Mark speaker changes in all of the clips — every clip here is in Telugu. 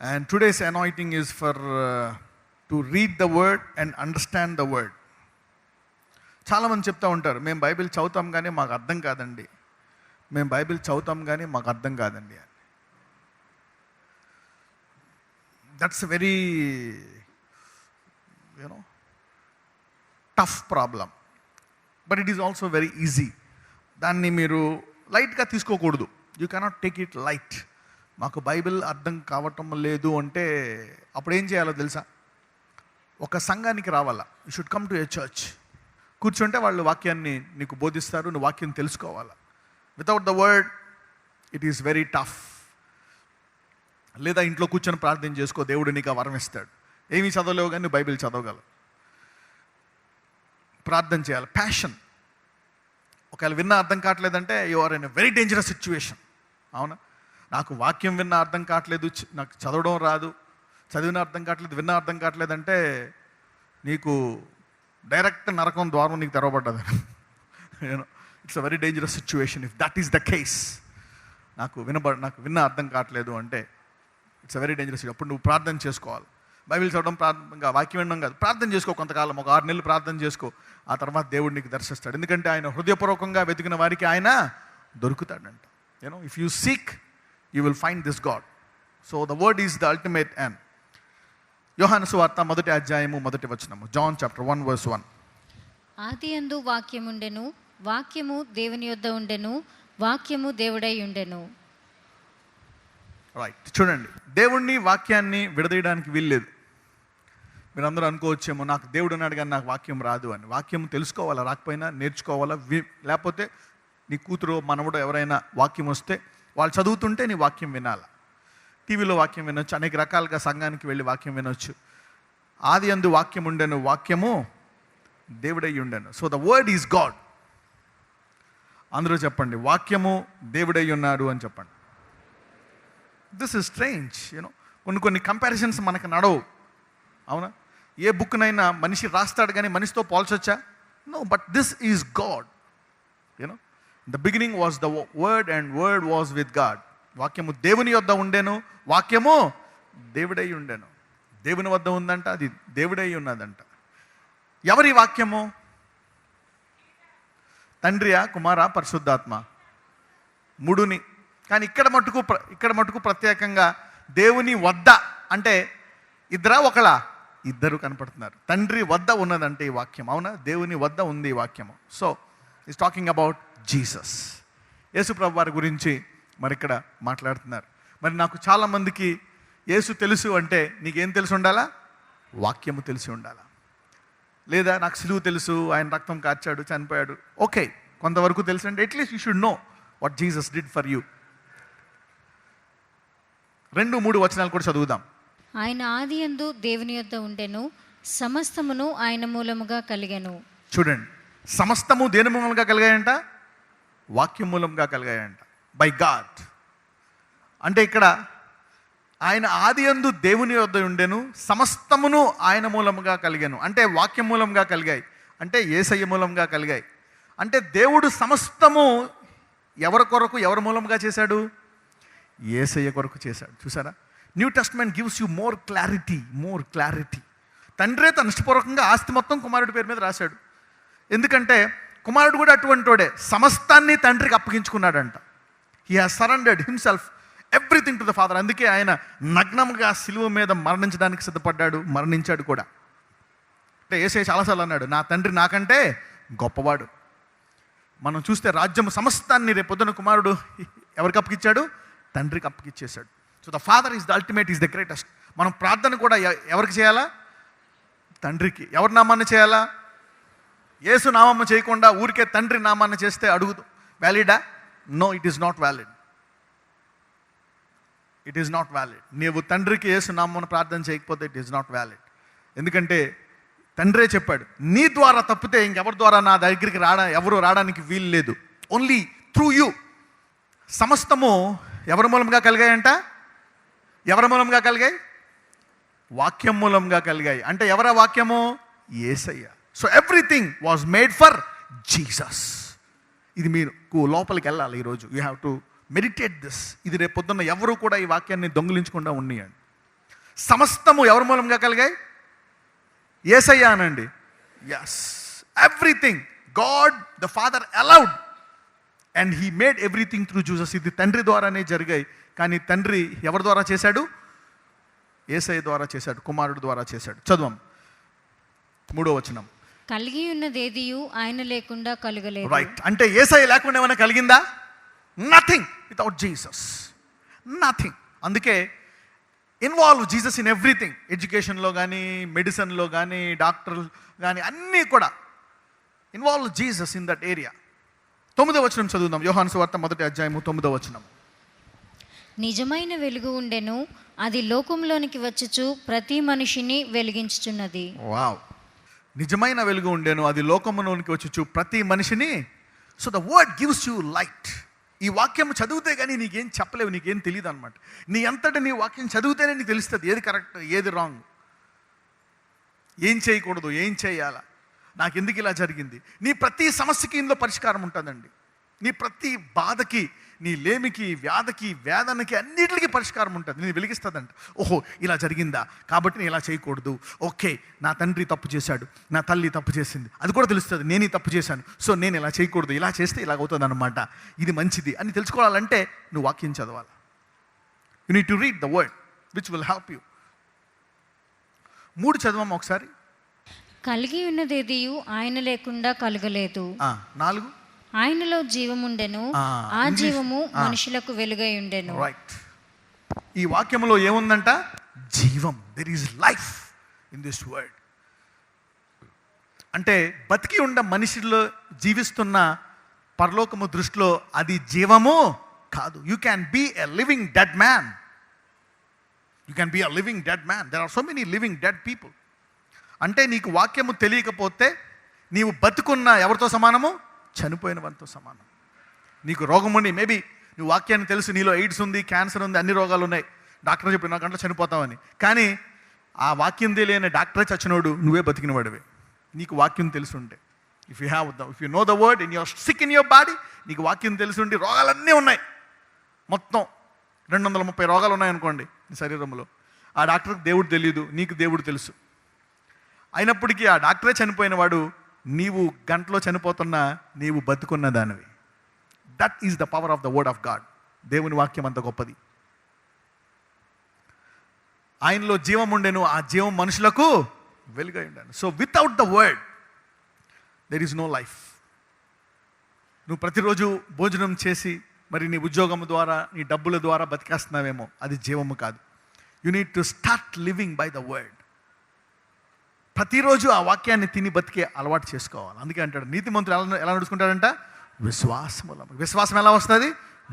Speaker 1: And today's anointing is for to read the word and understand the word. చాలామంది చెప్తూ ఉంటారు, మేము బైబిల్ చదువుతాం కానీ మాకు అర్థం కాదండి, మేము బైబిల్ చదువుతాం కానీ మాకు అర్థం కాదండి అని. That's very tough problem, but it is also very easy. దాన్ని మీరు లైట్గా తీసుకోకూడదు. You cannot take it light. మాకు బైబిల్ అర్థం కావటం లేదు అంటే అప్పుడు ఏం చేయాలో తెలుసా? ఒక సంఘానికి రావాలా. You should come to A church. కూర్చుంటే వాళ్ళు వాక్యాన్ని నీకు బోధిస్తారు, నువ్వు వాక్యం తెలుసుకోవాలా. Without the word it is very tough. లేదా ఇంట్లో కూర్చొని ప్రార్థన చేసుకో, దేవుడు నీకు ఆ వరం ఇస్తాడు. ఏమీ చదవలేవు కానీ నువ్వు బైబిల్ చదవగలవు. ప్రార్థన చేయాలి, ప్యాషన్. ఒకవేళ విన్నా అర్థం కావట్లేదంటే you are in a very dangerous situation. అవునా? నాకు వాక్యం విన్నా అర్థం కావట్లేదు, నాకు చదవడం రాదు, చదివిన అర్థం కావట్లేదు, విన్నా అర్థం కావట్లేదంటే నీకు డైరెక్ట్ నరకం ద్వారం నీకు తెరవబడ్డది. It's a very dangerous situation if that is the case. నాకు విన్నా అర్థం కావట్లేదు అంటే ఇట్స్ అ వెరీ డేంజరస్. అప్పుడు నువ్వు ప్రార్థన చేసుకోవాలి. బైబిల్ చదవడం ప్రార్థన, వాక్యం వినడం కాదు, ప్రార్థన చేసుకో. కొంతకాలం, ఒక 6 నెలలు ప్రార్థన చేసుకో. ఆ తర్వాత దేవుడు నీకు దర్శిస్తాడు. ఎందుకంటే ఆయన హృదయపూర్వకంగా వెతికిన వారికి ఆయన దొరుకుతాడంట. If you seek you will find this God. So the word is the ultimate end. యోహాను సువార్త 1వ అధ్యాయము 1వ వచనము. John chapter 1 verse 1.
Speaker 2: ఆదియందు వాక్యముండెను, వాక్యము దేవుని యొద్ద ఉండెను, వాక్యము దేవుడై ఉండెను.
Speaker 1: రైట్, చూడండి, దేవుణ్ణి వాక్యాన్ని విడదీయడానికి వీల్లేదు. మీరు అందరూ అనుకోవచ్చేమో, నాకు దేవుడు ఉన్నాడు కానీ నాకు వాక్యం రాదు అని. వాక్యం తెలుసుకోవాలా, రాకపోయినా నేర్చుకోవాలా. లేకపోతే నీ కూతురు, మనవడు ఎవరైనా వాక్యం వస్తే వాళ్ళు చదువుతుంటే నీ వాక్యం వినాలా. టీవీలో వాక్యం వినొచ్చు, అనేక రకాలుగా సంఘానికి వెళ్ళి వాక్యం వినొచ్చు. ఆది యందు వాక్యం ఉండెను, వాక్యము దేవుడై ఉండెను. So the word is God. అందరూ చెప్పండి, వాక్యము దేవుడై ఉన్నాడు అని చెప్పండి. This is strange. కొన్ని కంపారిజన్స్ మనకు నడవు. అవునా? ఏ బుక్నైనా మనిషి రాస్తాడు కానీ మనిషితో పోల్చొచ్చా? No. But this is God. The beginning was the word and word was with God. వాక్యము దేవుని వద్ద ఉండెను, వాక్యము దేవుడై ఉండెను. దేవుని వద్ద ఉందంట, అది దేవుడై ఉన్నదంట. ఎవరి వాక్యము? తండ్రియా, కుమారా, పరిశుద్ధాత్మ? మూడుని. కానీ ఇక్కడ మటుకు ప్రత్యేకంగా దేవుని వద్ద అంటే ఇద్దరా ఒకలా? ఇద్దరు కనపడుతున్నారు. తండ్రి వద్ద ఉన్నదంటే ఈ వాక్యం. అవునా? దేవుని వద్ద ఉంది ఈ వాక్యము. So is talking about Jesus. యేసు ప్రభు వారి గురించి మరి ఇక్కడ మాట్లాడుతున్నారు. మరి నాకు చాలామందికి యేసు తెలుసు అంటే నీకేం తెలిసి ఉండాలా? వాక్యము తెలిసి ఉండాలా. లేదా నాకు సిలువ తెలుసు, ఆయన రక్తం కార్చాడు, చనిపోయాడు, ఓకే, కొంతవరకు తెలుసు అంటే at least you should know what Jesus did for you. 2-3 వచనాలు కూడా చదువుదాం.
Speaker 2: ఆయన ఆదియందు దేవుని యొద్ద ఉండెను, సమస్తమును ఆయన మూలముగా కలిగెను.
Speaker 1: చూడండి, సమస్తము దేని మూలంగా కలిగాయంట? వాక్యం మూలంగా కలిగాయంట. By God. అంటే ఇక్కడ ఆయన ఆదియందు దేవుని యొద్ద ఉండెను, సమస్తమును ఆయన మూలముగా కలిగాను. అంటే వాక్యం మూలంగా కలిగాయి, అంటే యేసయ్య మూలంగా కలిగాయి. అంటే దేవుడు సమస్తము ఎవరి కొరకు, ఎవరి మూలంగా చేశాడు? యేసయ్య కొరకు చేశాడు. చూసారా? New testament gives you more clarity. తండ్రే తన ఇష్టపూర్వకంగా ఆస్తి మొత్తం కుమారుడి పేరు మీద రాశాడు. ఎందుకంటే కుమారుడు కూడా అటువంటి వాడే. సమస్తాన్ని తండ్రికి అప్పగించుకున్నాడంట. He has surrendered himself everything to the father. అందుకే ఆయన నగ్నంగా సిలువ మీద మరణించడానికి సిద్ధపడ్డాడు, మరణించాడు కూడా. అంటే యేసయ్య చాలాసార్లు అన్నాడు, నా తండ్రి నాకంటే గొప్పవాడు. మనం చూస్తే రాజ్యం సమస్తాన్ని రేపొద్దున కుమారుడు ఎవరికి అప్పగిచ్చాడు? తండ్రికి అప్పగిచ్చేశాడు. So the Father is the ultimate, is the greatest. మనం ప్రార్థన కూడా ఎవరికి చేయాలా? తండ్రికి. ఎవరి నామాన్ని చేయాలా? యేసు నామము చేయకుండా ఊరికే తండ్రి నామాన్ని చేస్తే అడుగుతూ వ్యాలిడా? No, it is not valid. నీవు తండ్రికి యేసు నామమును ప్రార్థన చేయకపోతే ఇట్ ఈస్ నాట్ వ్యాలిడ్. ఎందుకంటే తండ్రే చెప్పాడు, నీ ద్వారా తప్పితే ఇంకెవరి ద్వారా నా దగ్గరికి ఎవరు రావడానికి వీలు లేదు. Only through you. సమస్తము ఎవరి మూలంగా కలిగాయంట? ఎవరి మూలంగా కలిగాయి? వాక్యం మూలంగా కలిగాయి. అంటే ఎవరా వాక్యము? Yesayya. So everything was made for Jesus. ఇది మీకు లోపలికి వెళ్ళాలి ఈరోజు. You have to meditate this. ఇది రేపు పొద్దున్న ఎవరు కూడా ఈ వాక్యాన్ని దొంగిలించకుండా ఉండియండి. సమస్తము ఎవరి మూలంగా కలిగాయి? యేసయ్య అనండి. Yes, everything God the father allowed and he made everything through Jesus. ఇది తండ్రి ద్వారానే జరిగాయి. కానీ తండ్రి ఎవరి ద్వారా చేశాడు? యేసయ్య ద్వారా చేశాడు, కుమారుడు ద్వారా చేశాడు. చదువు 3వ వచనం.
Speaker 2: కలిగి ఉన్నదేదియు ఆయన లేకుండా కలుగలేదు.
Speaker 1: రైట్. అంటే యేసయ్య లేకుండా ఏమైనా కలిగిందా? Nothing without Jesus, nothing. అందుకే ఇన్వాల్వ్ జీసస్ ఇన్ ఎవ్రీథింగ్. ఎడ్యుకేషన్లో కానీ, మెడిసిన్లో కానీ, డాక్టర్ కానీ, అన్నీ కూడా involve Jesus in that area. 9వ వచనం చదువుదాం. యోహాను సువార్త 1వ అధ్యాయము 9వ వచనం.
Speaker 2: నిజమైన వెలుగు ఉండెను, అది లోకంలోనికి వచ్చుచు ప్రతి మనిషిని వెలిగించుచున్నది.
Speaker 1: వావ్. నిజమైన వెలుగు ఉండేను, అది లోకములోనికి వచ్చుచు ప్రతి మనిషిని. So the word gives you light. ఈ వాక్యం చదివితే కానీ నీకేం చెప్పలేవు, నీకేం తెలియదు అనమాట. నీ అంతటా నీ వాక్యం చదివితేనే నీకు తెలుస్తుంది ఏది కరెక్ట్, ఏది రాంగ్, ఏం చేయకూడదు, ఏం చేయాలా, నాకు ఎందుకు ఇలా జరిగింది. నీ ప్రతి సమస్యకి ఇందులో పరిష్కారం ఉంటుందండి. నీ ప్రతి బాధకి, నీ లేమికి, వ్యాధికి, వేదనకి, అన్నిటికీ పరిష్కారం ఉంటుంది. నేను వెలిగిస్తుందంట. ఓహో, ఇలా జరిగిందా, కాబట్టి నేను ఇలా చేయకూడదు. ఓకే, నా తండ్రి తప్పు చేశాడు, నా తల్లి తప్పు చేసింది, అది కూడా తెలుస్తుంది. నేను ఈ తప్పు చేశాను, సో నేను ఇలా చేయకూడదు, ఇలా చేస్తే ఇలా అవుతుంది అనమాట, ఇది మంచిది అని తెలుసుకోవాలంటే నువ్వు వాక్యం చదవాలి. You need to read the word which will help you. 3 చదవమ్మా ఒకసారి.
Speaker 2: కలిగి ఉన్నదేదియు ఆయన లేకుండా కలుగలేదు.
Speaker 1: 4.
Speaker 2: ఆయనలో జీవముండెను, ఆ జీవము మనుషులకు వెలుగై ఉండెను.
Speaker 1: రైట్. ఈ వాక్యములో ఏముందంట? జీవం. There is life in this word. అంటే బతికి ఉండ మనిషిలో జీవిస్తున్న పరలోకము దృష్టిలో అది జీవము కాదు. You can be a living dead man. You can be a living dead man. There are so many living dead people. అంటే నీకు వాక్యము తెలియకపోతే నీవు బతుకున్న ఎవరితో సమానము? చనిపోయిన వారితో సమానం. నీకు రోగం ఉండి, మేబీ నువ్వు వాక్యాన్ని తెలుసు, నీలో ఎయిడ్స్ ఉంది, క్యాన్సర్ ఉంది, అన్ని రోగాలు ఉన్నాయి, డాక్టర్ చెప్పి 4 గంటలు చనిపోతావని. కానీ ఆ వాక్యం తెలియని డాక్టరే చచ్చినోడు, నువ్వే బతికిన వాడివే. నీకు వాక్యం తెలుసుంటే, if you know the word in your sick in your body, నీకు వాక్యం తెలుసుండి రోగాలన్నీ ఉన్నాయి, మొత్తం 230 రోగాలు ఉన్నాయనుకోండి నీ శరీరంలో. ఆ డాక్టర్కి దేవుడు తెలియదు, నీకు దేవుడు తెలుసు. అయినప్పటికీ ఆ డాక్టరే చనిపోయిన వాడు, నీవు గంటలో చనిపోతున్నా నీవు బతుకున్న దానివి. That is the power of the word of God. దేవుని వాక్యం అంత గొప్పది. ఆయనలో జీవం ఉండెను, ఆ జీవం మనుషులకు వెలుగై ఉండాను. So without the word there is no life. నువ్వు ప్రతిరోజు భోజనం చేసి మరి నీ ఉద్యోగం ద్వారా, నీ డబ్బుల ద్వారా బతికేస్తున్నావేమో, అది జీవము కాదు. You need to start living by the word. ప్రతిరోజు ఆ వాక్యాన్ని తిని బతికే అలవాటు చేసుకోవాలి. అందుకే అంటాడు, నీతిమంతుడు ఎలా నడుచుకుంటాడంట? విశ్వాసం వలన. విశ్వాసం ఎలా వస్తుంది?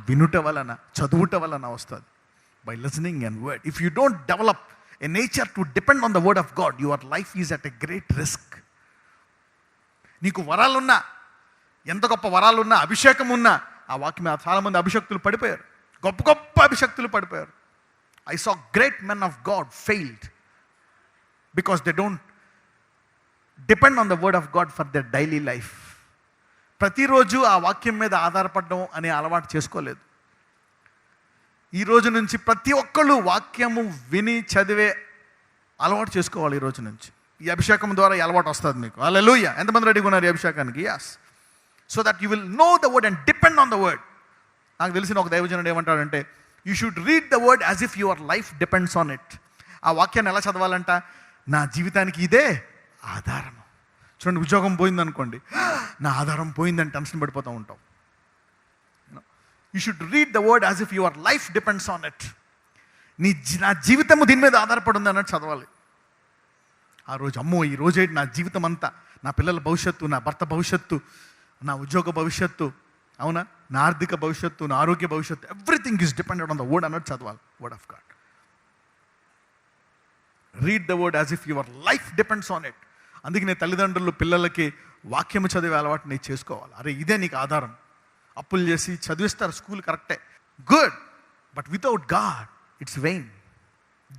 Speaker 1: వినుట వలన, చదువుట వలన వస్తుంది. By listening and word. If you don't develop a nature to depend on the word of God, your life is at a great risk. నీకు వరాలున్నా, ఎంత గొప్ప వరాలున్నా, అభిషేకం ఉన్నా, ఆ వాక్యం మీద చాలామంది అభిషక్తులు పడిపోయారు, గొప్ప గొప్ప అభిషక్తులు పడిపోయారు. I saw great men of God failed because they don't depend on the word of God for their daily life. ప్రతిరోజు ఆ వాక్యం మీద ఆధారపడడం అనే అలవాటు చేసుకోలేదు. ఈ రోజు నుంచి ప్రతి ఒక్కళ్ళు వాక్యము విని చదివే అలవాటు చేసుకోవాలి. ఈ రోజు నుంచి ఈ అభిషేకం ద్వారా ఈ అలవాటు వస్తుంది మీకు. హల్లెలూయా. ఎంతమంది రెడీగా ఉన్నారు ఈ అభిషేకానికి? Yes. So that you will know the word and depend on the word. నాకు తెలిసిన ఒక దైవజనుడు ఏమంటాడంటే, you should read the word as if your life depends on it. ఆ వాక్యాన్ని ఎలా చదవాలంట? నా జీవితానికి ఇదే ఆధారం. చూడండి, ఉద్యోగం పోయిందనుకోండి, నా ఆధారం పోయిందని టెన్షన్ పడిపోతూ ఉంటాం. You should read the word as if your life depends on it. నా జీవితము దీని మీద ఆధారపడి ఉంది అన్నట్టు చదవాలి. ఆ రోజు, అమ్మో ఈ రోజేంటి నా జీవితం అంతా, నా పిల్లల భవిష్యత్తు, నా భర్త భవిష్యత్తు, నా ఉద్యోగ భవిష్యత్తు, అవునా, నా ఆర్థిక భవిష్యత్తు, నా ఆరోగ్య భవిష్యత్తు, everything is depended on the word అన్నట్టు చదవాలి. Word of God. Read the word as if your life depends on it. అందుకే నేను తల్లిదండ్రులు పిల్లలకి వాక్యము చదివే అలవాటు నేను చేసుకోవాలి. అరే ఇదే నీకు ఆధారం. అప్పులు చేసి చదివిస్తారు స్కూల్, కరెక్టే, good, but without God it's vain.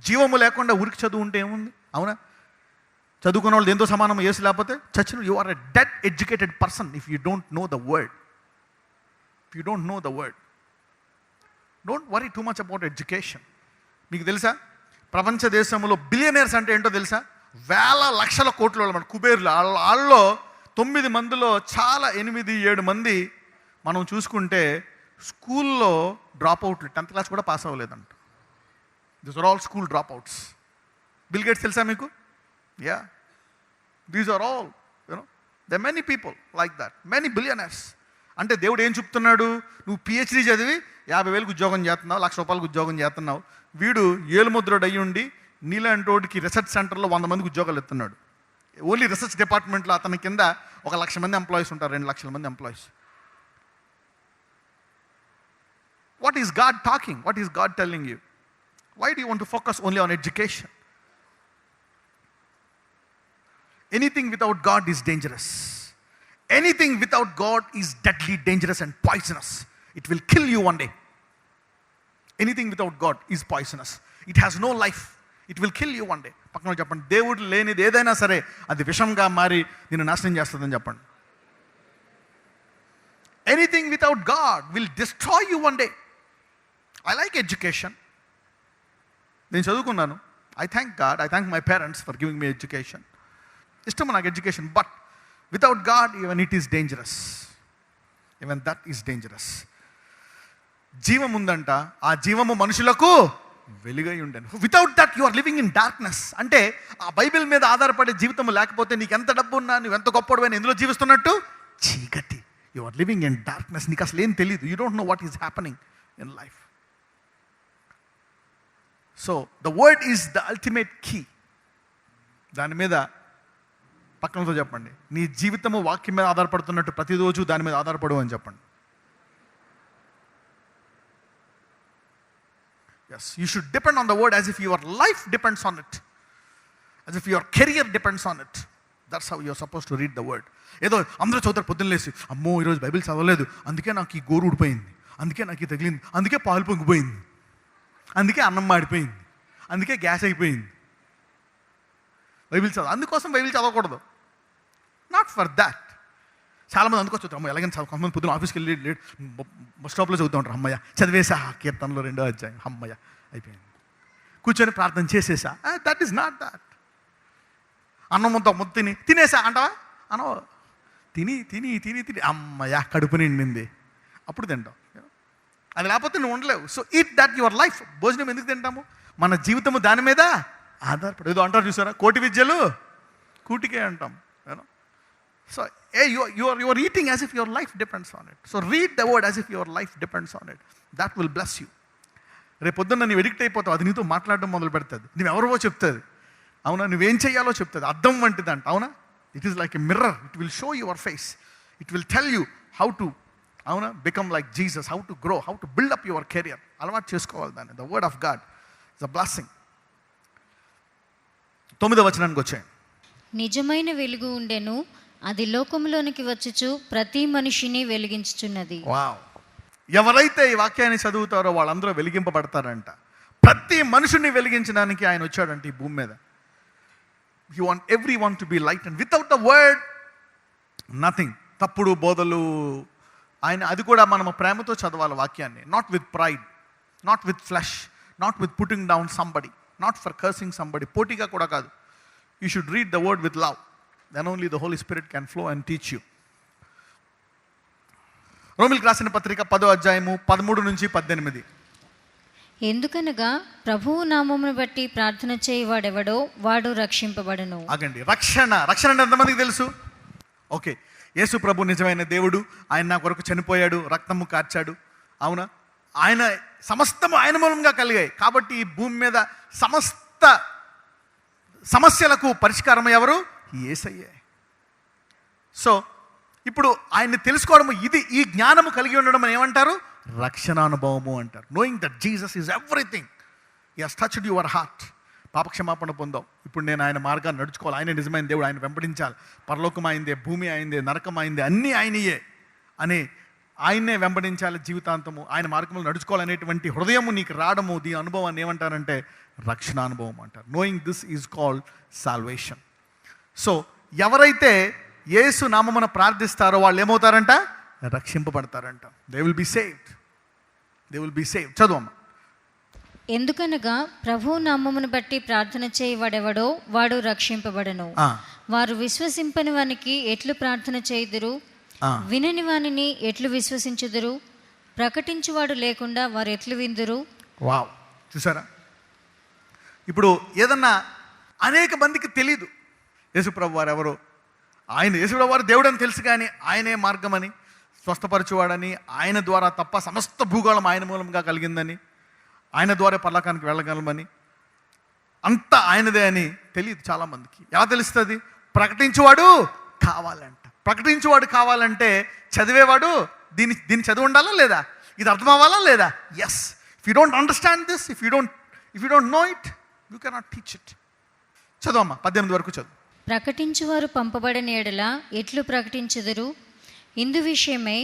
Speaker 1: జీవము లేకుండా ఊరికి చదువు ఉంటే ఏముంది? అవునా? చదువుకున్న వాళ్ళు ఎంతో సమానం. యేసు లేకపోతే చచ్చిన. You are a dead educated person if you don't know the word. If you don't know the word, don't worry too much about education. మీకు తెలుసా, ప్రపంచ దేశంలో బిలియనర్స్ అంటే ఏంటో తెలుసా? వేల లక్షల కోట్ల వాళ్ళు, మన కుబేర్లు. వాళ్ళలో 9 మందిలో చాలా 8-7 మంది మనం చూసుకుంటే స్కూల్లో డ్రాప్ అవుట్లు, 10th క్లాస్ కూడా పాస్ అవ్వలేదంట. This are all school dropouts. Bill Gates తెలుసా మీకు? Yeah, these are all the many people like that, many billionaires. అంటే దేవుడు ఏం చెప్తున్నాడు? నువ్వు PhD చదివి 50,000 ఉద్యోగం చేస్తున్నావు, ₹1,00,000 ఉద్యోగం చేస్తున్నావు. వీడు ఏలుముద్రుడు అయ్యి ఉండి నీలాంటోడికి రీసెర్చ్ సెంటర్లో 100 మందికి ఉద్యోగాలు ఇస్తున్నాడు. ఓన్లీ రీసెర్చ్ డిపార్ట్మెంట్లో అతని కింద 1,00,000 మంది ఎంప్లాయీస్ ఉంటారు, 2,00,000 మంది employees. What is God talking? What is God telling you? Why do you want to focus only on education? Anything without God is dangerous. Anything without God is deadly dangerous and poisonous. It will kill you one day. Anything without God is poisonous. It has no life. It will kill you one day. పక్కన చెప్పండి, దేవుడు లేనిది ఏదైనా సరే అది విషంగా మారి నిన్ను నాశనం చేస్తుందని చెప్పండి. Anything without God will destroy you one day. I like education. నేను చదువుకున్నాను. I thank God. I thank my parents for giving me education. ఇష్టం నాకు education. But without God, even it is dangerous. Even that is dangerous. జీవం ఉందంట, ఆ జీవము మనుషులకు వెలుగై ఉండెను. Without that you are living in darkness. అంటే ఆ బైబిల్ మీద ఆధారపడే జీవితం లేకపోతే నీకు ఎంత డబ్బు ఉన్నా, నువ్వు ఎంత గొప్పవాడివైనా ఎందులో జీవిస్తున్నట్టు? చీకటి. You are living in darkness. నీకు అసలు ఏం తెలియదు. You don't know what is happening in life. So the word is the ultimate key. దాని మీద పక్కనతో చెప్పండి, నీ జీవితము వాక్యం మీద ఆధారపడుతున్నట్టు ప్రతిరోజు దాని మీద ఆధారపడు అని చెప్పండి. Yes, you should depend on the word as if your life depends on it, as if your career depends on it. That's how you're supposed to read the word. ఏదో అందరూ చదువుతారు పొద్దున్న లేసి, అమ్మో ఈరోజు బైబిల్ చదవలేదు, అందుకే నాకు ఈ గోరు ఊడిపోయింది, అందుకే నాకు ఈ తగిలింది, అందుకే పాలు పొంగిపోయింది, అందుకే అన్నం మాడిపోయింది, అందుకే గ్యాస్ అయిపోయింది. బైబిల్ అందుకోసం బైబిల్ చదవకూడదు. Not for that. చాలామంది అందుకోసం చదువుతారు, అమ్మ ఎలాగైనా చదువు. కొంతమంది పొద్దున ఆఫీస్కి వెళ్ళి బస్ స్టాప్లో చదువుతూ ఉంటారు, అమ్మయ్య చదివేసా కీర్తనలో 2వ అధ్యాయం, అమ్మయ్య అయిపోయింది. కూర్చొని ప్రార్థన చేసేసా. That is not that. అన్నం ముద్ద తినేసా అంటావా? అనవా. తిని తిని తిని తిని అమ్మయ్య కడుపు నిండింది, అప్పుడు తింటాం. అది లేకపోతే నువ్వు ఉండలేవు. So eat that your life. భోజనం ఎందుకు తింటాము? మన జీవితము దాని మీద ఆధారపడి. ఏదో అంటారు చూసారా, కోటి విద్యలు కూటికే అంటాం. So you are eating as if your life depends on it. So read the word as if your life depends on it. That will bless you. రేపు పొద్దున్న నువ్వు ఎడిక్ట్ అయిపోతావు, అది నీతో మాట్లాడడం మొదలు పెడుతుంది. నువ్వెవరో చెప్తుంది, అవునా? నువ్వేం చేయాలో చెప్తుంది. అద్దం వంటిదంట, అవునా? It is like a mirror. It will show your face. It will tell you how to, అవునా, become like Jesus, how to grow, how to build up your career. అలవాటు చేసుకోవాలి దాన్ని. The word of God is a blessing. 9వ వచనానికి వచ్చాయి.
Speaker 2: నిజమైన వెలుగు ఉండెను, అది లోకంలోనికి వచ్చుచు ప్రతి మనిషిని వెలిగించుచున్నది.
Speaker 1: వావ్! ఎవరైతే ఈ వాక్యాన్ని చదువుతారో వాళ్ళందరూ వెలిగింపబడతారంట. ప్రతి మనుషుని వెలిగించడానికి ఆయన వచ్చాడంట ఈ భూమి మీద. హి want everyone to be light and without the word nothing. తప్పుడు బోధలు ఆయన, అది కూడా మనము ప్రేమతో చదవాలి వాక్యాన్ని. Not with pride, not with flesh, not with putting down somebody, not for cursing somebody. పోటీగా కూడా కాదు. You should read the word with love. Then only the Holy Spirit can flow and teach you. రోమిల్కి రాసిన పత్రిక 10వ అధ్యాయము 13 నుంచి 18.
Speaker 2: ఎందుకనగా ప్రభువు నామమును బట్టి ప్రార్థన చేయవాడెవడో వాడు రక్షింపబడును.
Speaker 1: ఆగండి. రక్షణ అంటే ఎంతమందికి తెలుసు? ఓకే, యేసు ప్రభు నిజమైన దేవుడు. ఆయన నా కొరకు చనిపోయాడు, రక్తము కార్చాడు, అవునా? ఆయన సమస్తము ఆయన మూలంగా కలిగాయి. కాబట్టి ఈ భూమి మీద సమస్త సమస్యలకు పరిష్కారం ఎవరు? యేసయ్యే. సో ఇప్పుడు ఆయన్ని తెలుసుకోవడం, ఇది ఈ జ్ఞానము కలిగి ఉండడం అని ఏమంటారు? రక్షణ అనుభవము అంటారు. Knowing that Jesus is everything. He has touched your heart. పాపక్షమాపణ పొందావు. ఇప్పుడు నేను ఆయన మార్గాన్ని నడుచుకోవాలి. ఆయన నిజమైన దేవుడు, ఆయన వెంబడించాలి. పరలోకం అయిందే, భూమి అయిందే, నరకం అయిందే, అన్నీ ఆయనయే అని ఆయన్నే వెంబడించాలి జీవితాంతము. ఆయన మార్గంలో నడుచుకోవాలనేటువంటి హృదయము నీకు రావడము, దీని అనుభవాన్ని ఏమంటారంటే రక్షణ అనుభవం అంటారు. Knowing this is called salvation. So ఎవరైతే యేసు నామమున ప్రార్థిస్తారో వాళ్ళు ఏమవుతారంట? రక్షింపబడతారంట. They will be saved. They will be saved. చదువమ్మ.
Speaker 2: ఎందుకనగా ప్రభువు నామమును బట్టి ప్రార్థన చేయవాడెవడో వాడు రక్షింపబడను.
Speaker 1: ఆ,
Speaker 2: వారు విశ్వసింపని వానికి ఎట్లు ప్రార్థన చేయుదురు?
Speaker 1: ఆ.
Speaker 2: వినని వానిని ఎట్లు విశ్వసించుదురు? ప్రకటించువాడు లేకుండా వారు ఎట్లు విందురు?
Speaker 1: వావ్, చూసారా? ఇప్పుడు ఏదన్నా అనేక మందికి తెలీదు యేసుప్రభు వారు ఎవరు. ఆయన యేసుప్రభు వారు దేవుడు అని తెలుసు, కానీ ఆయనే మార్గమని, స్వస్థపరచువాడని, ఆయన ద్వారా తప్ప సమస్త భూగోళం ఆయన మూలంగా కలిగిందని, ఆయన ద్వారా పరలోకానికి వెళ్ళగలమని, అంతా ఆయనదే అని తెలియదు చాలామందికి. ఎలా తెలుస్తుంది? ప్రకటించువాడు కావాలంట. ప్రకటించువాడు కావాలంటే చదివేవాడు దీన్ని చదివి ఉండాలా లేదా? ఇది అర్థం అవ్వాలా లేదా? Yes. If you don't understand this, if you don't know it, you cannot teach it. చదవమ్మా, 18 వరకు చదువు.
Speaker 2: ప్రకటించువారు పంపబడిన ఎడల ఎట్లు ప్రకటించుదురు? ఇందు విషయమై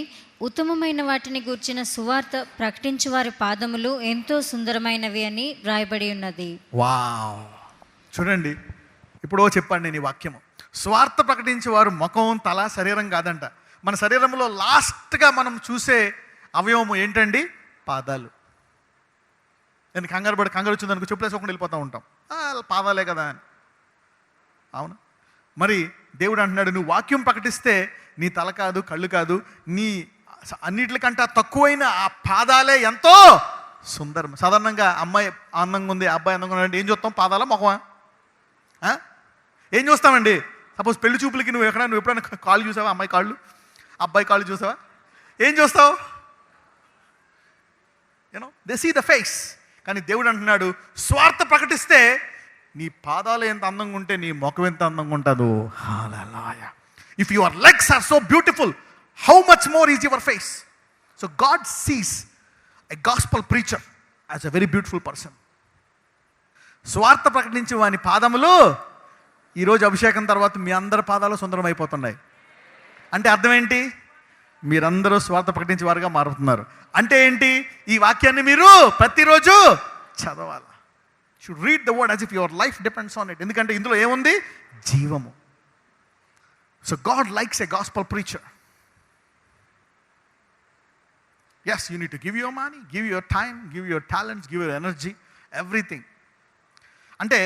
Speaker 2: ఉత్తమమైన వాటిని గూర్చిన సువార్త ప్రకటించువారి పాదములు ఎంతో సుందరమైనవి అని వ్రాయబడి ఉన్నది.
Speaker 1: వావ్, చూడండి, ఇప్పుడు చెప్పండి నేను ఈ వాక్యము. స్వార్థ ప్రకటించే వారు ముఖం, తల, శరీరం కాదంట. మన శరీరంలో లాస్ట్గా మనం చూసే అవయవము ఏంటండి? పాదాలు. నేను కంగారు వచ్చిందనుకో చెప్పులేసుకోకుండా వెళ్ళిపోతూ ఉంటాం. పాదాలే కదా అని. అవును, మరి దేవుడు అంటున్నాడు, నువ్వు వాక్యం ప్రకటిస్తే నీ తల కాదు, కళ్ళు కాదు, నీ అన్నిటికంటే తక్కువైన ఆ పాదాలే ఎంతో సుందరం. సాధారణంగా అమ్మాయి అందంగా ఉంది, అబ్బాయి అందంగా ఉన్నాడు, ఏం చూస్తాం? పాదాల, ముఖమా? ఏం చూస్తామండి? సపోజ్ పెళ్లి చూపులకి నువ్వు ఎప్పుడైనా కాళ్ళు చూసావా? అమ్మాయి కాళ్ళు, అబ్బాయి కాళ్ళు చూసావా? ఏం చూస్తావు? They see the face. కానీ దేవుడు అంటున్నాడు, స్వార్థ ప్రకటిస్తే నీ పాదాలు ఎంత అందంగా ఉంటే నీ ముఖం ఎంత అందంగా ఉంటుందో. Hallelujah. If your legs are so beautiful, how much more is your face? So God sees a gospel preacher as a very beautiful person. స్వార్థ ప్రకటించే వాని పాదములు ఈరోజు అభిషేకం తర్వాత మీ అందరి పాదాలు సుందరం అయిపోతున్నాయి. అంటే అర్థం ఏంటి? మీరందరూ స్వార్థ ప్రకటించే వారుగా మారుతున్నారు. అంటే ఏంటి? ఈ వాక్యాన్ని మీరు ప్రతిరోజు చదవాలి. Should read the word as if your life depends on it. ఎందుకంటే ఇందులో ఏముంది? జీవము. So God likes a gospel preacher. Yes, you need to give your money, give your time, give your talents, give your energy, everything. అంటే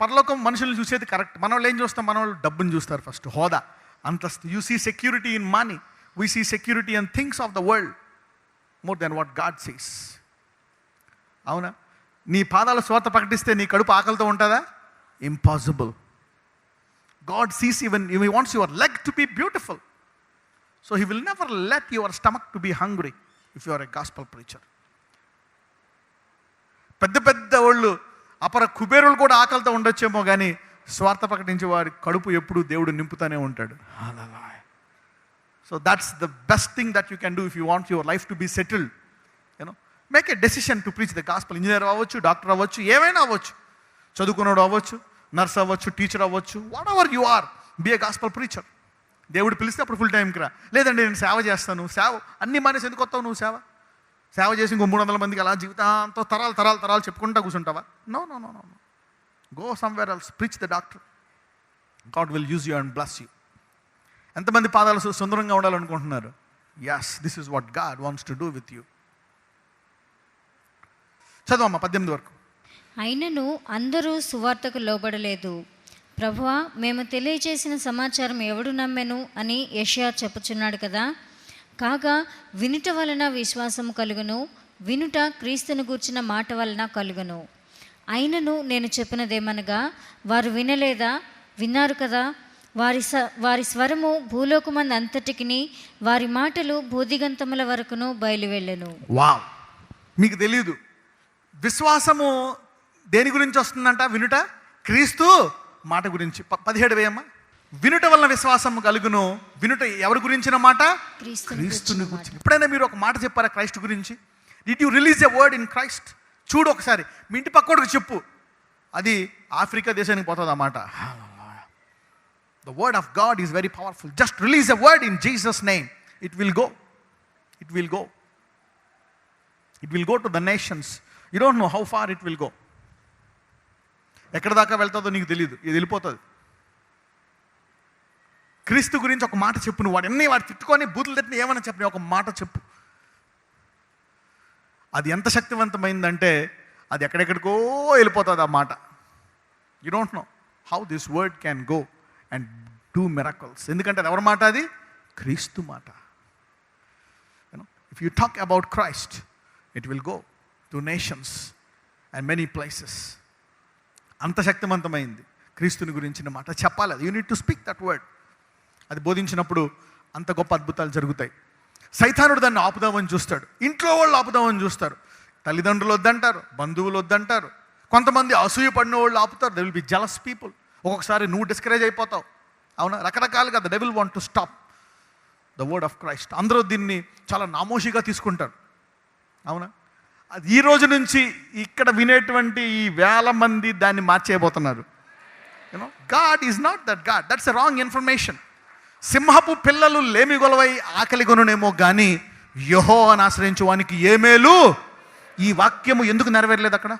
Speaker 1: పరలోకం మనుషులను చూసేది కరెక్ట్. మన వాళ్ళు ఏం చూస్తాం? మన వాళ్ళు డబ్బుని చూస్తారు ఫస్ట్, హోదా, అంతస్తు. You see security in money, we see security in things of the world more than what God sees. అవునా? నీ పాదాల స్వార్థ ప్రకటిస్తే నీ కడుపు ఆకలితో ఉంటుందా? Impossible. God sees even he wants your leg to be beautiful. So he will never let your stomach to be hungry if you are a gospel preacher. పెద్ద పెద్ద వాళ్ళు, అపర కుబేరులు కూడా ఆకలితో ఉండొచ్చేమో, కానీ స్వార్థ ప్రకటించే వారి కడుపు ఎప్పుడు దేవుడు నింపుతూనే ఉంటాడు. So that's the best thing that you can do if you want your life to be settled. Make a decision to preach the gospel. Engineer అవ్వచ్చు, డాక్టర్ అవ్వచ్చు, ఏమైనా అవ్వచ్చు, చదువుకున్నాడు అవ్వచ్చు, నర్స్ అవ్వచ్చు, టీచర్ అవ్వచ్చు, whatever you are, be a gospel preacher. దేవుడు పిలిస్తే అప్పుడు ఫుల్ టైంకి రా. లేదండి నేను సేవ చేస్తాను, సేవ అన్ని మానేసి ఎందుకు వస్తావు నువ్వు? సేవ చేసి ఇంకో 300 మందికి అలా జీవితాంతో తరాలు చెప్పుకుంటా కూర్చుంటావా? No no no no no. Go somewhere else, preach the doctor. God will use you and bless you. ఎంతమంది పాదాలు సుందరంగా ఉండాలనుకుంటున్నారు? Yes, this is what God wants to do with you. చదవమ్మా 18 వరకు.
Speaker 2: అయినను అందరూ సువార్తకు లోబడలేదు. ప్రభువా, మేము తెలియజేసిన సమాచారం ఎవడు నమ్మెను అని యెషయా చెప్పుచున్నాడు కదా. కాగా వినుట వలన విశ్వాసము కలుగును, వినుట క్రీస్తును గూర్చిన మాట వలన కలుగును. అయినను నేను చెప్పినదేమనగా, వారు వినలేదా? విన్నారు కదా. వారి స్వరము భూలోకమందు అంతటికిని, వారి మాటలు భూదిగంతముల వరకును బయలువెళ్ళెను.
Speaker 1: వావ్, మీకు తెలియదు. విశ్వాసము దేని గురించి వస్తుందంట? వినుట క్రీస్తు మాట గురించి. 17 వేయమ్మా. వినుట వలన విశ్వాసము కలుగును. వినుట ఎవరి గురించిన మాట? క్రీస్తుని గురించి. ఎప్పుడైనా మీరు ఒక మాట చెప్పారా క్రైస్ట్ గురించి? Did you release a word in Christ? చూడు ఒకసారి, మీ ఇంటి పక్కోడికి చెప్పు, అది ఆఫ్రికా దేశానికి పోతుంది ఆ మాట. The word of God is very powerful. Just release a word in Jesus name, it will go. It will go. It will go to the nations. You don't know how far it will go. ఎక్కడ దాకా వెళ్తుందో నీకు తెలియదు, ఇది వెళ్ళిపోతుంది. క్రీస్తు గురించి ఒక మాట చెప్పు. నువ్వు వాడు తిట్టుకొని బూతులు తిట్టిన ఏమైనా చెప్పు, ఒక మాట చెప్పు. అది ఎంత శక్తివంతమైందంటే అది ఎక్కడెక్కడికో వెళ్ళిపోతుంది ఆ మాట. You don't know how this word can go and do miracles. ఎందుకంటే అది ఎవరి మాట? అది క్రీస్తు మాట. If you talk about Christ, it will go to nations and many places. అంత శక్తివంతమైంది క్రీస్తుని గురించిన మాట చెప్పాలి. అది you need to speak that word. అది బోధించినప్పుడు అంత గొప్ప అద్భుతాలు జరుగుతాయి. సైతానుడు దాన్ని ఆపుదామని చూస్తాడు, ఇంట్లో వాళ్ళు ఆపుదామని చూస్తారు, తల్లిదండ్రులు వద్దంటారు, బంధువులు వద్దంటారు, కొంతమంది అసూయ పడిన వాళ్ళు ఆపుతారు. They will B jealous people. ఒక్కొక్కసారి నువ్వు డిస్కరేజ్ అయిపోతావు. అవునా? రకరకాలుగా the devil want to stop the word of Christ. అందరూ దీన్ని చాలా నామోషిగా తీసుకుంటారు. అవునా? అది ఈ రోజు నుంచి ఇక్కడ వినేటువంటి ఈ 1000 మంది దాన్ని మార్చేయబోతున్నారు. You know, God is not that God. That's a wrong information. సింహపు పిల్లలు లేమి గొలవై ఆకలి కొనునేమో కానీ యెహోవాను ఆశ్రయించు వానికి ఏ మేలు. ఈ వాక్యము ఎందుకు నెరవేరలేదు అక్కడ?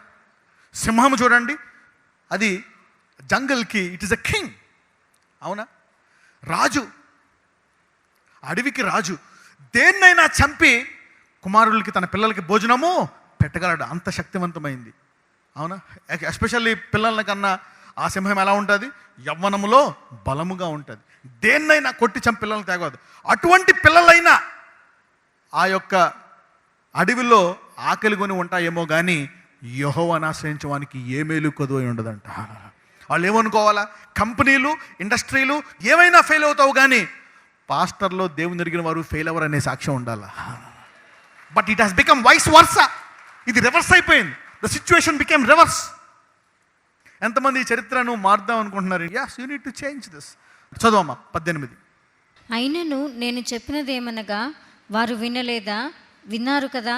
Speaker 1: సింహము చూడండి, అది జంగల్కి ఇట్ ఈస్ ఎ కింగ్. అవునా? రాజు, అడవికి రాజు. దేన్నైనా చంపి కుమారులకి, తన పిల్లలకి భోజనము పెట్టగలడు. అంత శక్తివంతమైంది. అవునా? ఎస్పెషల్లీ పిల్లల కన్నా ఆ సింహం ఎలా ఉంటుంది? యవ్వనములో బలముగా ఉంటుంది. దేన్నైనా కొట్టి చంపి పిల్లల్ని తేగదు. అటువంటి పిల్లలైనా ఆ యొక్క అడవిలో ఆకలి కొని ఉంటాయేమో కానీ యెహోవాను ఆశ్రయించడానికి ఏ మేలు కొదువై ఉండదంట. వాళ్ళు ఏమనుకోవాలా? కంపెనీలు, ఇండస్ట్రీలు ఏమైనా ఫెయిల్ అవుతావు కానీ పాస్టర్లో దేవుని ఎరిగిన వారు ఫెయిల్ అవ్వరు అనే సాక్ష్యం ఉండాలా. But it has become vice versa. ఇది రివర్స్ అయిపోయింది. The situation became reverse. ఎంతమంది ఈ చరిత్రను మారుద్దాం అనుకుంటున్నారు? yes, you need to change this. చదవమ్మా 18.
Speaker 2: అయినను నేను చెప్పినదేమనగా వారు వినలేదా? విన్నారు కదా.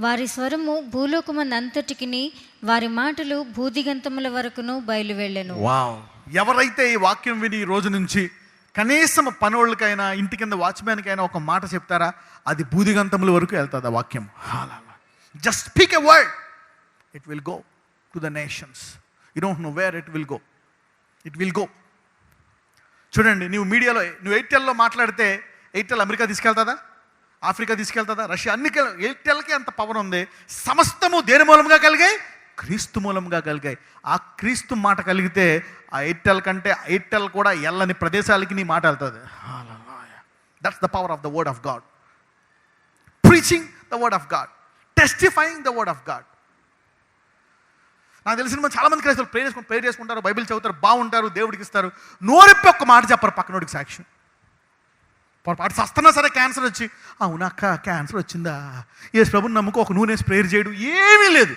Speaker 2: వారి స్వరము భూలోకమందంతటికిని, వారి మాటలు భూదిగంతముల వరకును బయలువెళ్ళెను.
Speaker 1: వావ్! ఎవరైతే ఈ వాక్యం విని ఈ రోజు నుంచి కనీసం పనోళ్ళకైనా, ఇంటి కింద వాచ్మ్యాన్కైనా ఒక మాట చెప్తారా, అది భూదిగంతముల వరకు వెళ్తుంది ఆ వాక్యం. Just speak a word, it will go to the nations. You don't know where it will go. It will go. చూడండి, నువ్వు మీడియాలో, నువ్వు ఎయిర్టెల్లో మాట్లాడితే ఎయిర్టెల్ అమెరికా తీసుకెళ్తుందా? ఆఫ్రికా తీసుకెళ్తుందా? రష్యా? అన్ని ఎయిర్టెల్కి అంత పవర్ ఉంది. సమస్తము దేని మూలంగా కలిగాయి? క్రీస్తు మూలంగా కలిగాయి. ఆ క్రీస్తు మాట కలిగితే ఆ ఎయిర్టెల్ కంటే ఎయిర్టెల్ కూడా ఎల్లని ప్రదేశాలకి నీ మాట వెళ్తుంది. That's the power of the word of God. Preaching the word of God, testifying the word of God. నాకు తెలిసిన చాలామంది క్రైస్తవులు ప్రేయర్ చేసుకుంటారు, బైబిల్ చదువుతారు, బాగుంటారు, దేవుడికి ఇస్తారు, నోరెప్పి ఒక్క మాట చెప్పరు పక్కనోడికి సాక్ష్యం. పొరపాటు సస్తున్నా సరే క్యాన్సర్ వచ్చి, అవునక్క క్యాన్సర్ వచ్చిందా, యేసు ప్రభుని నమ్ముకో, ఒక నూనె ప్రేయర్ చేయడం ఏమీ లేదు.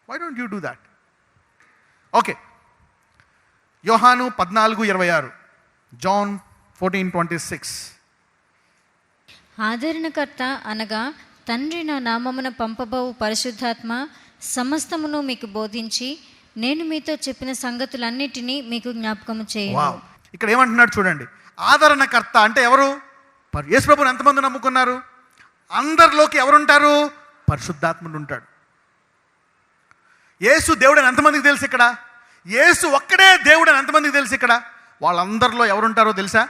Speaker 1: Why don't you do that? Okay, Yohanu 14:26, John 14:26.
Speaker 2: ఆదరణకర్త అనగా తండ్రి నా నామమున పంపబోవు పరిశుద్ధాత్మ సమస్తమును మీకు బోధించి నేను మీతో చెప్పిన సంగతులన్నిటినీ మీకు జ్ఞాపకము చేయను.
Speaker 1: ఇక్కడ ఏమంటున్నాడు చూడండి. ఆదరణకర్త అంటే ఎవరు? యేసు ప్రభువుని ఎంతమంది నమ్ముకున్నారు? అందరిలోకి ఎవరుంటారు? పరిశుద్ధాత్ముడు ఉంటాడు. యేసు దేవుడని ఎంతమందికి తెలుసు ఇక్కడ? యేసు ఒక్కడే దేవుడని ఎంతమందికి తెలుసు ఇక్కడ? వాళ్ళందరిలో ఎవరుంటారో తెలుసా?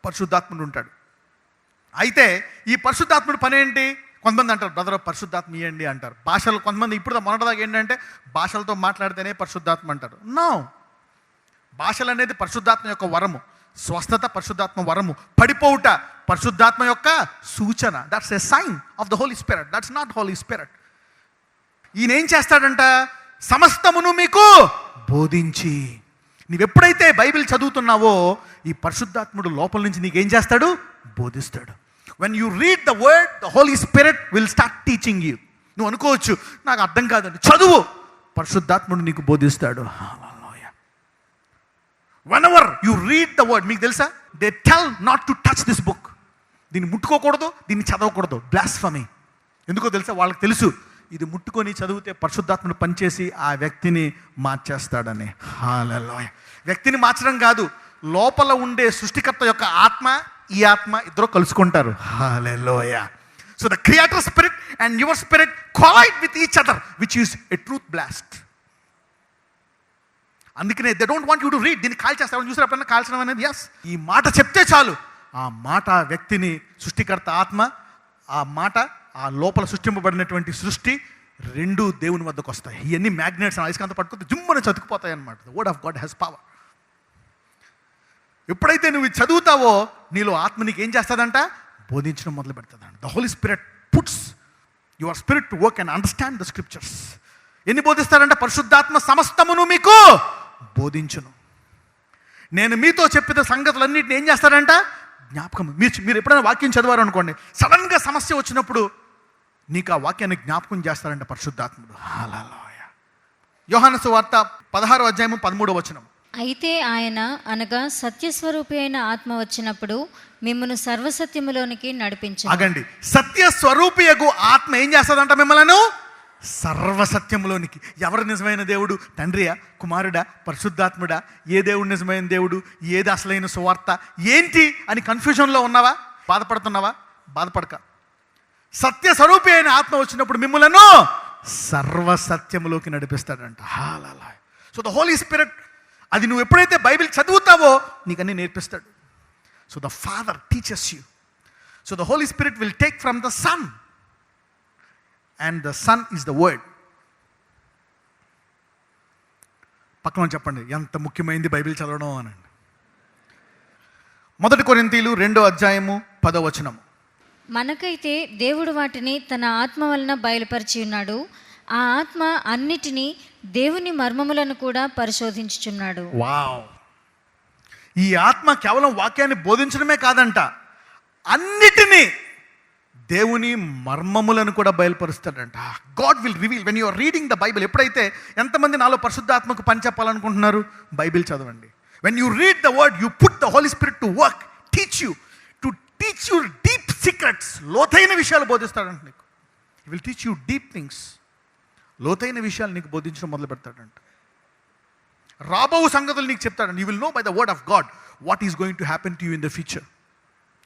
Speaker 1: పరిశుద్ధాత్ముడు ఉంటాడు. అయితే ఈ పరిశుద్ధాత్ముడు పని ఏంటి? కొంతమంది అంటారు, బ్రదర్ పరిశుద్ధాత్మ ఇవ్వండి అంటారు. భాషలు కొంతమంది ఇప్పుడు మొన్నటిదాకా ఏంటంటే భాషలతో మాట్లాడితేనే పరిశుద్ధాత్మ అంటారు. నో, భాషలు అనేది పరిశుద్ధాత్మ యొక్క వరము. స్వస్థత పరిశుద్ధాత్మ వరము. పడిపోవుట పరిశుద్ధాత్మ యొక్క సూచన. That's a sign of the Holi spirit. That's not holy spirit. ఈయన ఏం చేస్తాడంట? సమస్తమును మీకు బోధించి. నీవెప్పుడైతే బైబిల్ చదువుతున్నావో ఈ పరిశుద్ధాత్ముడు లోపల నుంచి నీకేం చేస్తాడు? బోధిస్తాడు. When you read the word, the Holi spirit will start teaching you. నువ్వు అనుకోవచ్చు నాకు అర్థం కాదండి, చదువు, పరిశుద్ధాత్ముడు నీకు బోధిస్తాడు. Whenever you read the word, మీకు తెలుసా they tell not to touch this book. దీన్ని ముట్టుకోకూడదు, దీన్ని చదవకూడదు, బ్లాస్ఫమీ. ఎందుకో తెలుసా? వాళ్ళకి తెలుసు ఇది ముట్టుకొని చదివితే పరిశుద్ధాత్ముడు పనిచేసి ఆ వ్యక్తిని మార్చేస్తాడని. హల్లెలూయా. వ్యక్తిని మార్చడం కాదు, లోపల ఉండే సృష్టికర్త యొక్క ఆత్మ, ఈ ఆత్మ ఇద్దరు కలుసుకుంటారు. Hallelujah. So the creator spirit and your spirit collide with each other, which is a truth blast. అందుకనే they don't want you to read. దీన్ని కాల్ చేస్తామని చూసారు ఎప్పుడన్నా? కాల్చడం అనేది ఎస్. ఈ మాట చెప్తే చాలు, ఆ మాట వ్యక్తిని, సృష్టికర్త ఆత్మ, ఆ మాట ఆ లోపల సృష్టింపబడినటువంటి సృష్టి రెండు దేవుని వద్దకు వస్తాయి. ఇవన్నీ మ్యాగ్నెట్స్ అయస్కాంతం పట్టుకుంటే జుమ్మని చతుకుపోతాయి అన్నమాట. The word of God has power. ఎప్పుడైతే నువ్వు ఇది చదువుతావో నీలో ఆత్మ నీకు ఏం చేస్తుందంట? బోధించడం మొదలు పెడుతుందంట. The Holi Spirit puts your spirit to work and understand the scriptures. ఎన్ని బోధిస్తారంట? పరిశుద్ధాత్మ సమస్తమును మీకు బోధించును. నేను మీతో చెప్పిన సంగతులన్నింటిని ఏం చేస్తారంట? జ్ఞాపకం. మీరు ఎప్పుడైనా వాక్యం చదివారు అనుకోండి, సడన్గా సమస్య వచ్చినప్పుడు నీకు ఆ వాక్యాన్ని జ్ఞాపకం చేస్తారంట పరిశుద్ధాత్ముడు. హల్లెలూయా. యోహాను సువార్త 16వ అధ్యాయము 13వ వచనం.
Speaker 2: అయితే ఆయన అనగా సత్యస్వరూపి అయిన ఆత్మ వచ్చినప్పుడు మిమ్మల్ని సర్వసత్యములోనికి నడిపించు.
Speaker 1: ఆగండి. సత్యస్వరూపియగు ఆత్మ ఏం చేస్తుందంట? మిమ్మల్ని సర్వసత్యములోనికి. ఎవరు నిజమైన దేవుడు? తండ్రియా, కుమారుడా, పరిశుద్ధాత్ముడా? ఏ దేవుడు నిజమైన దేవుడు? ఏది అసలైన సువార్త ఏంటి అని కన్ఫ్యూజన్లో ఉన్నావా? బాధపడుతున్నావా? బాధపడక. సత్యస్వరూపి అయిన ఆత్మ వచ్చినప్పుడు మిమ్మల్ని సర్వసత్యములోకి నడిపిస్తాడంట. Hallelujah. So the Holi Spirit, అది నువ్వు ఎప్పుడైతే బైబిల్ చదువుతావో నీకు అన్నీ నేర్పిస్తాడు. So the Father teachers you. So the Holi spirit will take from the Son, and the Son is the word. పక్కన చెప్పండి ఎంత ముఖ్యమైనది బైబిల్ చదవడం అనండి. 1 కొరింథీయులు 2వ అధ్యాయము 10వ వచనం.
Speaker 2: మనకైతే దేవుడు వాటిని తన ఆత్మ వలన బయలుపరిచి ఉన్నాడు. ఆ ఆత్మ అన్నిటినీ, దేవుని మర్మములను కూడా పరిశోధించుచున్నాడు.
Speaker 1: వావ్. ఈ ఆత్మ కేవలం వాక్యాన్ని బోధించడమే కాదంట, అన్నిటినీ, దేవుని మర్మములను కూడా బయలుపరుస్తాడంట. God will reveal when you are reading the Bible. ఎప్పుడైతే, ఎంతమంది నాలో పరిశుద్ధాత్మకు పని చెప్పాలనుకుంటున్నారు? బైబిల్ చదవండి. When you read the word, you put the Holi Spirit to work, teach you deep secrets. లోతైన విషయాలు బోధిస్తాడంట నీకు. He will teach you deep things. లోతైన విషయాలు నీకు బోధించడం మొదలు పెడతాడంట. రాబో సంగతులు నీకు చెప్తాడంట. You will know by the word of God what is going to happen to you in the future.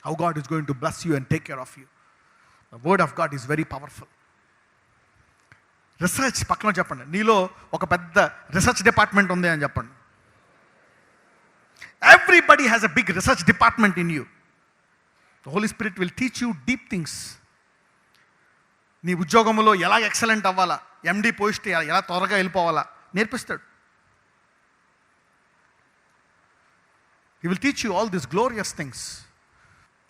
Speaker 1: How God is going to bless you and take care of you. The word of God is very powerful. Research పక్కన చెప్పండి. నీలో ఒక పెద్ద రీసెర్చ్ డిపార్ట్మెంట్ ఉంది అని చెప్పండి. Everybody has a big research department in you. The Holi spirit will teach you deep things. నీ ఉద్యోగంలో ఎలా ఎక్సలెంట్ అవ్వాలా, ఎండి పోస్ట్ ఎలా త్వరగా వెళ్ళిపోవాలా నేర్పిస్తాడు. He will teach you all this glorious things.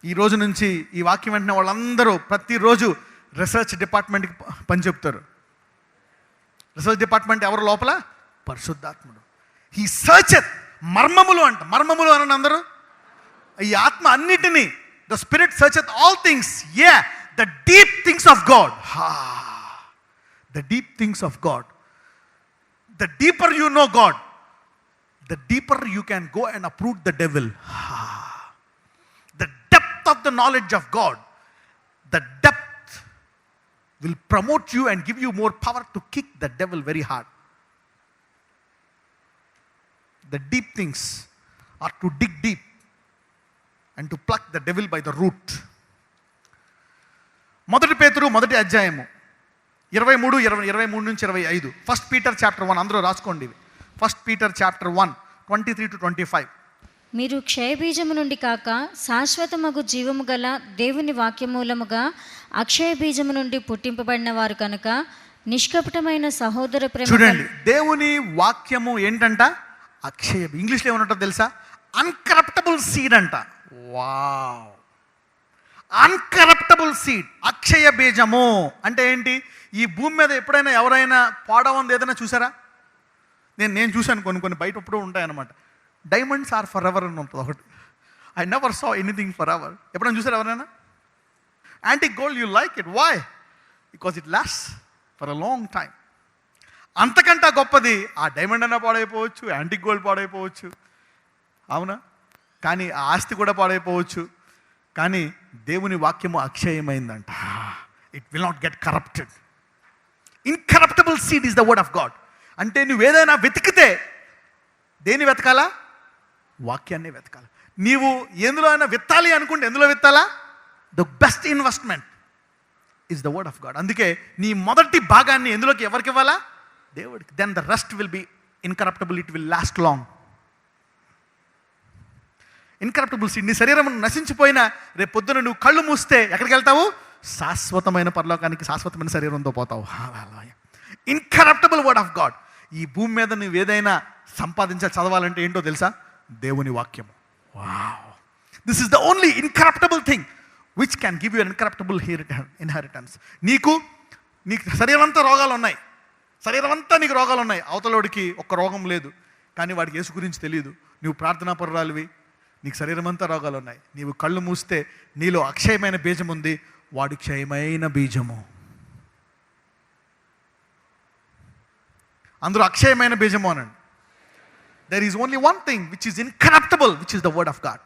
Speaker 1: ఈ రోజు నుంచి ఈ వాక్యం వెంటనే వాళ్ళందరూ ప్రతిరోజు రీసెర్చ్ డిపార్ట్మెంట్కి పని చెప్తారు. రీసెర్చ్ డిపార్ట్మెంట్ ఎవరు లోపల? పరిశుద్ధాత్ముడు. హీ సర్చెత్. మర్మములు అంట. మర్మములు అని అందరూ ఈ ఆత్మ అన్నిటినీ. The spirit searcheth all things. The deep things of God. The deep things of God. The deeper you know God, the deeper you can go and uproot the devil. The depth of the knowledge of God, the depth will promote you and give you more power to kick the devil very hard. The deep things are to dig deep and to pluck the devil by the root. 1 పేతురు 1వ అధ్యాయము 23 నుంచి 25. 1 Peter chapter 1 అందరూ రాసుకోండి. 1 Peter chapter 1 23 to 25.
Speaker 2: మీరు క్షయబీజము నుండి కాక శాశ్వతమగు జీవము గల దేవుని వాక్యమూలముగా అక్షయ బీజము నుండి పుట్టింపబడిన వారు కనుక నిష్కపటమైన సహోదర ప్రేమ.
Speaker 1: చూడండి, దేవుని వాక్యము ఏంటంట? అక్షయ. ఇంగ్లీష్లో ఏమంటారో తెలుసా? అన్కరప్టబుల్ సీడ్ అంట. వావ్. అన్కరప్టబుల్ సీడ్, అక్షయ బీజము అంటే ఏంటి? ఈ భూమి మీద ఎప్పుడైనా ఎవరైనా పాడవంది ఏదైనా చూసారా? నేను చూశాను. కొన్ని బయట ఎప్పుడూ ఉంటాయన్నమాట. డైమండ్స్ ఆర్ ఫర్ ఎవర్ అని ఉంటుంది ఒకటి. I never saw anything forever. ఎప్పుడైనా చూసారా ఎవరైనా? Antique gold, you like it. Why? Because it last for a long time. అంతకంటే గొప్పది ఆ డైమండ్ అన్నా పాడైపోవచ్చు, యాంటిక్ గోల్డ్ పాడైపోవచ్చు, అవునా? కానీ ఆ ఆస్తి కూడా పాడైపోవచ్చు. కానీ దేవుని వాక్యము అక్షయమైందంట. It will not get corrupted. Incorruptible seed is the word of God. అంటే నువ్వు ఏదైనా వెతికితే దేన్ని వెతకాలా? వాక్యాన్ని వెతకాలి. నీవు ఎందులో అయినా విత్తాలి అనుకుంటే ఎందులో విత్తాలా? The best investment is the word of God. అందుకే నీ మొదటి భాగాన్ని ఎందులోకి ఎవరికి ఇవ్వాలా? దేవుడికి. Then the rest will be incorruptible. It will last long. Incorruptible seed. నీ శరీరం నశించిపోయినా రేపు పొద్దున నువ్వు కళ్ళు మూస్తే ఎక్కడికి వెళ్తావు? శాశ్వతమైన పరలోకానికి శాశ్వతమైన శరీరంతో పోతావు. Incorruptible word of God. ఈ భూమి మీద నువ్వు ఏదైనా చదవాలంటే ఏంటో తెలుసా? దేవుని వాక్యము. Wow, this is the only incorruptible thing which can give you incorruptible inheritance. నీకు శరీరం అంతా రోగాలు ఉన్నాయి, శరీరం అంతా నీకు రోగాలు ఉన్నాయి. అవతలోడికి ఒక్క రోగం లేదు, కానీ వాడికి యేసు గురించి తెలియదు. నువ్వు ప్రార్థనాపరురాలివి, నీకు శరీరం అంతా రోగాలు ఉన్నాయి. నీవు కళ్ళు మూస్తే నీలో అక్షయమైన బీజం ఉంది, వాడి క్షయమైన బీజము. అందరూ అక్షయమైన బీజము అనండి. There is only one thing which is incorruptible, which is the word of God.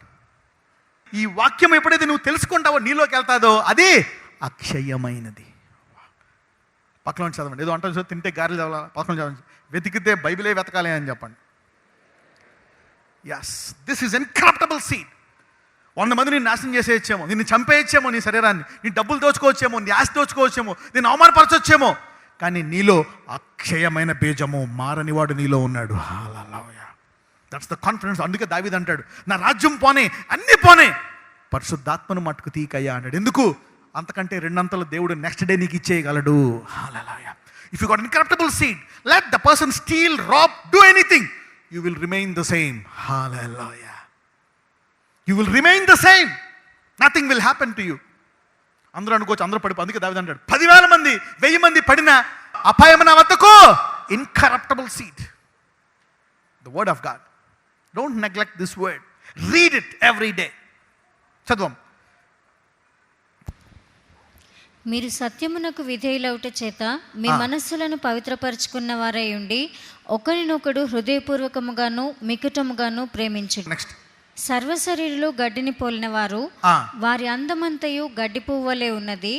Speaker 1: ఈ వాక్యం ఎప్పుడైతే నువ్వు తెలుసుకుంటావో, నీలోకి వెళ్తాదో, అది అక్షయమైనది. పక్కన చదవండి. ఏదో అంటే తింటే గారెలు చదవాలి, పక్కన చదవండి. వెతికితే బైబిలే వెతకాలి అని చెప్పండి. Yes, this is incorruptible seed. 100 మంది నేను నాశనం చేసేయచ్చేమో, నిన్ను చంపేయచ్చేమో, నీ శరీరాన్ని, నీ డబ్బులు దోచుకోవచ్చేమో, నీ ఆస్తి దోచుకోవచ్చేమో, నేను అవమానపరచొచ్చేమో, కానీ నీలో అక్షయమైన బీజము, మారనివాడు నీలో ఉన్నాడు. హల్లెలూయా, దట్స్ ద కాన్ఫిడెన్స్. అందుకే దావీదు అంటాడు, నా రాజ్యం పోనే, అన్నీ పోనే, పరిశుద్ధాత్మను మట్టుకు తీకయ్యా అన్నాడు. ఎందుకు? అంతకంటే 2 అంతలు దేవుడు నెక్స్ట్ డే నీకు ఇచ్చేయగలడు. Hallelujah. If you got incorruptible seed, let the person steal, rob, do anything, you will remain the same. Hallelujah. You will remain the same. Nothing will happen to you. అందరూ అనుకోవచ్చు, అందరూ పడిపో. అందుకే దావీదు అంటాడు, 10,000 మంది 1000 మంది పడిన అపాయం నా వద్దకు. Incorruptible seed, the word of God. Don't neglect this word. Read it every day. చదవం.
Speaker 2: మీరు సత్యమునకు విధేయులవుట చేత మీ మనస్సులను పవిత్రపరచుకున్న వారై ఉండి ఒకరినొకడు హృదయపూర్వకముగాను మికుటముగాను ప్రేమించుడు.
Speaker 1: నెక్స్ట్.
Speaker 2: సర్వశరీరులు గడ్డిని పోలిన వారు, వారి అందమంతయు గడ్డి పువ్వులే ఉన్నది.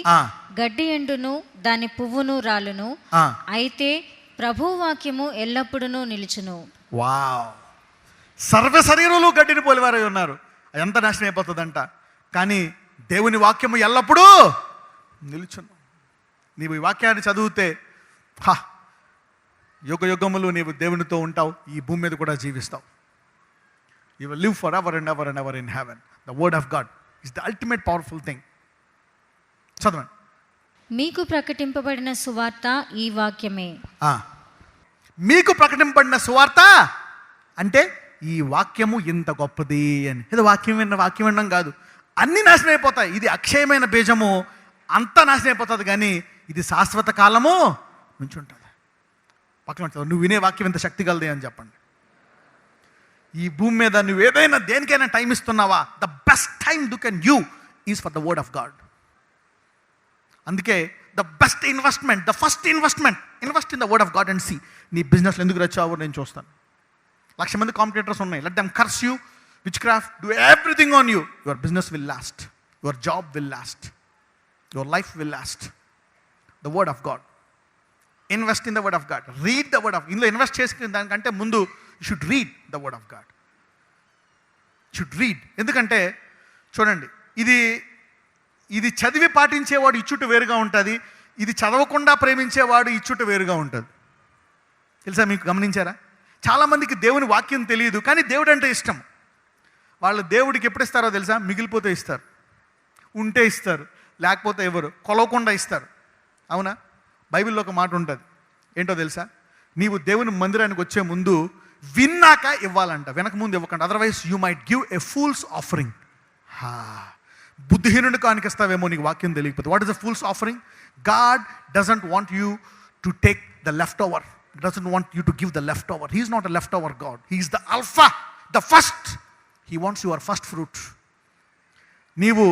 Speaker 2: గడ్డి ఎండును, దాని పువ్వును రాలును, అయితే ప్రభువు వాక్యము ఎల్లప్పుడూ నిలుచును.
Speaker 1: వావ్, సర్వ శరీరులు గడ్డిని పోలివారై ఉన్నారు. ఎంత నాశనం అయిపోతుందంట, కానీ దేవుని వాక్యము ఎల్లప్పుడూ నిలుచును. నీవు ఈ వాక్యాన్ని చదివితే యుగ యుగములు నీవు దేవునితో ఉంటావు, ఈ భూమి మీద కూడా జీవిస్తావు. You will live for ever and ever and ever in heaven. The word of God is the ultimate powerful thing. చదవండి.
Speaker 2: మీకు ప్రకటింపబడిన సువార్త ఈ వాక్యమే.
Speaker 1: మీకు ప్రకటింపబడిన సువార్త అంటే ఈ వాక్యము ఇంత గొప్పది అని. ఏదో వాక్యం వినడం కాదు, అన్నీ నాశనం అయిపోతాయి. ఇది అక్షయమైన బీజము, అంతా నాశనం అయిపోతుంది, కానీ ఇది శాశ్వత కాలము నుంచి ఉంటుంది. పక్కన ఉంటుంది, నువ్వు వినే వాక్యం ఎంత శక్తి కలది అని చెప్పండి. ఈ భూమి మీద నువ్వు ఏదైనా దేనికైనా టైం ఇస్తున్నావా, the best time you can you is for the word of God. అందుకే the best investment, the first investment, invest in the word of God and see. నీ బిజినెస్లో ఎందుకు వచ్చావో నేను చూస్తాను. 1,00,000 మంది కాంపిటీటర్స్ ఉన్నాయి. Let them curse you, which craft, do everything on you. Your business will last, your job will last, your life will last. The word of God. Invest in the word of God. Read the word of God. ఇందులో ఇన్వెస్ట్ చేసుకునే దానికంటే ముందు you should read the word of God. Should read. ఎందుకంటే చూడండి, ఇది చదివి పాటించేవాడు ఇచ్చుట వేరుగా ఉంటుంది, ఇది చదవకుండా ప్రేమించేవాడు ఇచ్చుట వేరుగా ఉంటుంది. తెలుసా మీకు? గమనించారా? చాలామందికి దేవుని వాక్యం తెలియదు, కానీ దేవుడు అంటే ఇష్టం. వాళ్ళు దేవుడికి ఎప్పుడు ఇస్తారో తెలుసా? మిగిలిపోతే ఇస్తారు, ఉంటే ఇస్తారు, లేకపోతే ఎవరు కొలవకుండా ఇస్తారు. అవునా? బైబిల్లో ఒక మాట ఉంటుంది, ఏంటో తెలుసా? నీవు దేవుని మందిరానికి వచ్చే ముందు విన్నాక ఇవ్వాలంట, వెనక ముందు ఇవ్వకండి. Otherwise you might give a fool's offering. బుద్ధిహీనుడు కానికిస్తావేమో నీకు వాక్యం తెలియకపోతే. What is the fool's offering? God doesn't want you to take the leftover, doesn't want you to give the leftover. He is not a leftover God, he is the Alpha, the first. He wants your first fruit. నీవు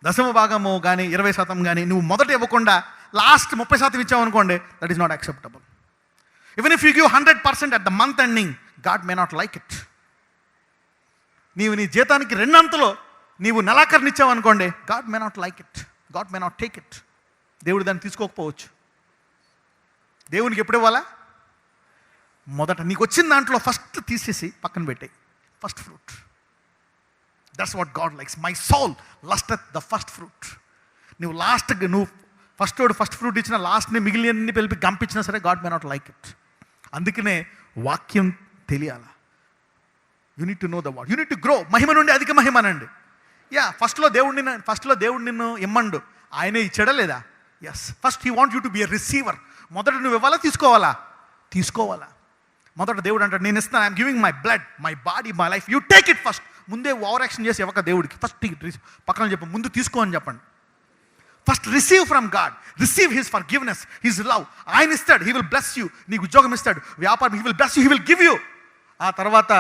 Speaker 1: 10వ భాగము కానీ 20% కానీ నువ్వు మొదట ఇవ్వకుండా లాస్ట్ 30% ఇచ్చావనుకోండి, that is not acceptable. Even if you give 100% at the month ending, God may not like it. నీవు నీ జీతానికి 2 అంతలో నీవు నెలాఖరుని ఇచ్చావనుకోండి, God may not like it, God may not take it. దేవుడు దాన్ని తీసుకోకపోవచ్చు. దేవునికి ఎప్పుడు ఇవ్వాలా? మొదట నీకు వచ్చిన దాంట్లో ఫస్ట్ తీసేసి పక్కన పెట్టే first fruit. That's what God likes. My soul lusteth the first fruit. నువ్వు ఫస్ట్ ఫ్రూట్ ఇచ్చిన లాస్ట్ని మిగిలిన పిలిపి గంపించినా సరే, God may not like it. అందుకనే వాక్యం తెలియాలా. You need to know the word, you need to grow. మహిమ నుండి అధిక మహిమ అనండి. ఫస్ట్లో దేవుడు నిన్ను ఇమ్మండు, ఆయనే ఇచ్చాడా లేదా? Yes. First he want you to be a receiver. మొదట నువ్వు ఇవ్వాలా, తీసుకోవాలా. మొదట దేవుడు అంటాడు, నేను ఇస్తాను, I'm giving my blood, my body, my life, you take it first. ముందే ఓవర్ యాక్షన్ చేసి ఇవ్వక దేవుడికి. ఫస్ట్ పక్కన చెప్పు, ముందు తీసుకో అని చెప్పండి. First receive from God, receive his forgiveness, his love. ఆయన ఇస్తాడు, హీ విల్ బ్లెస్ యూ. నీకు ఉద్యోగం ఇస్తాడు, వ్యాపారం, he will bless you, he will give you. ఆ తర్వాత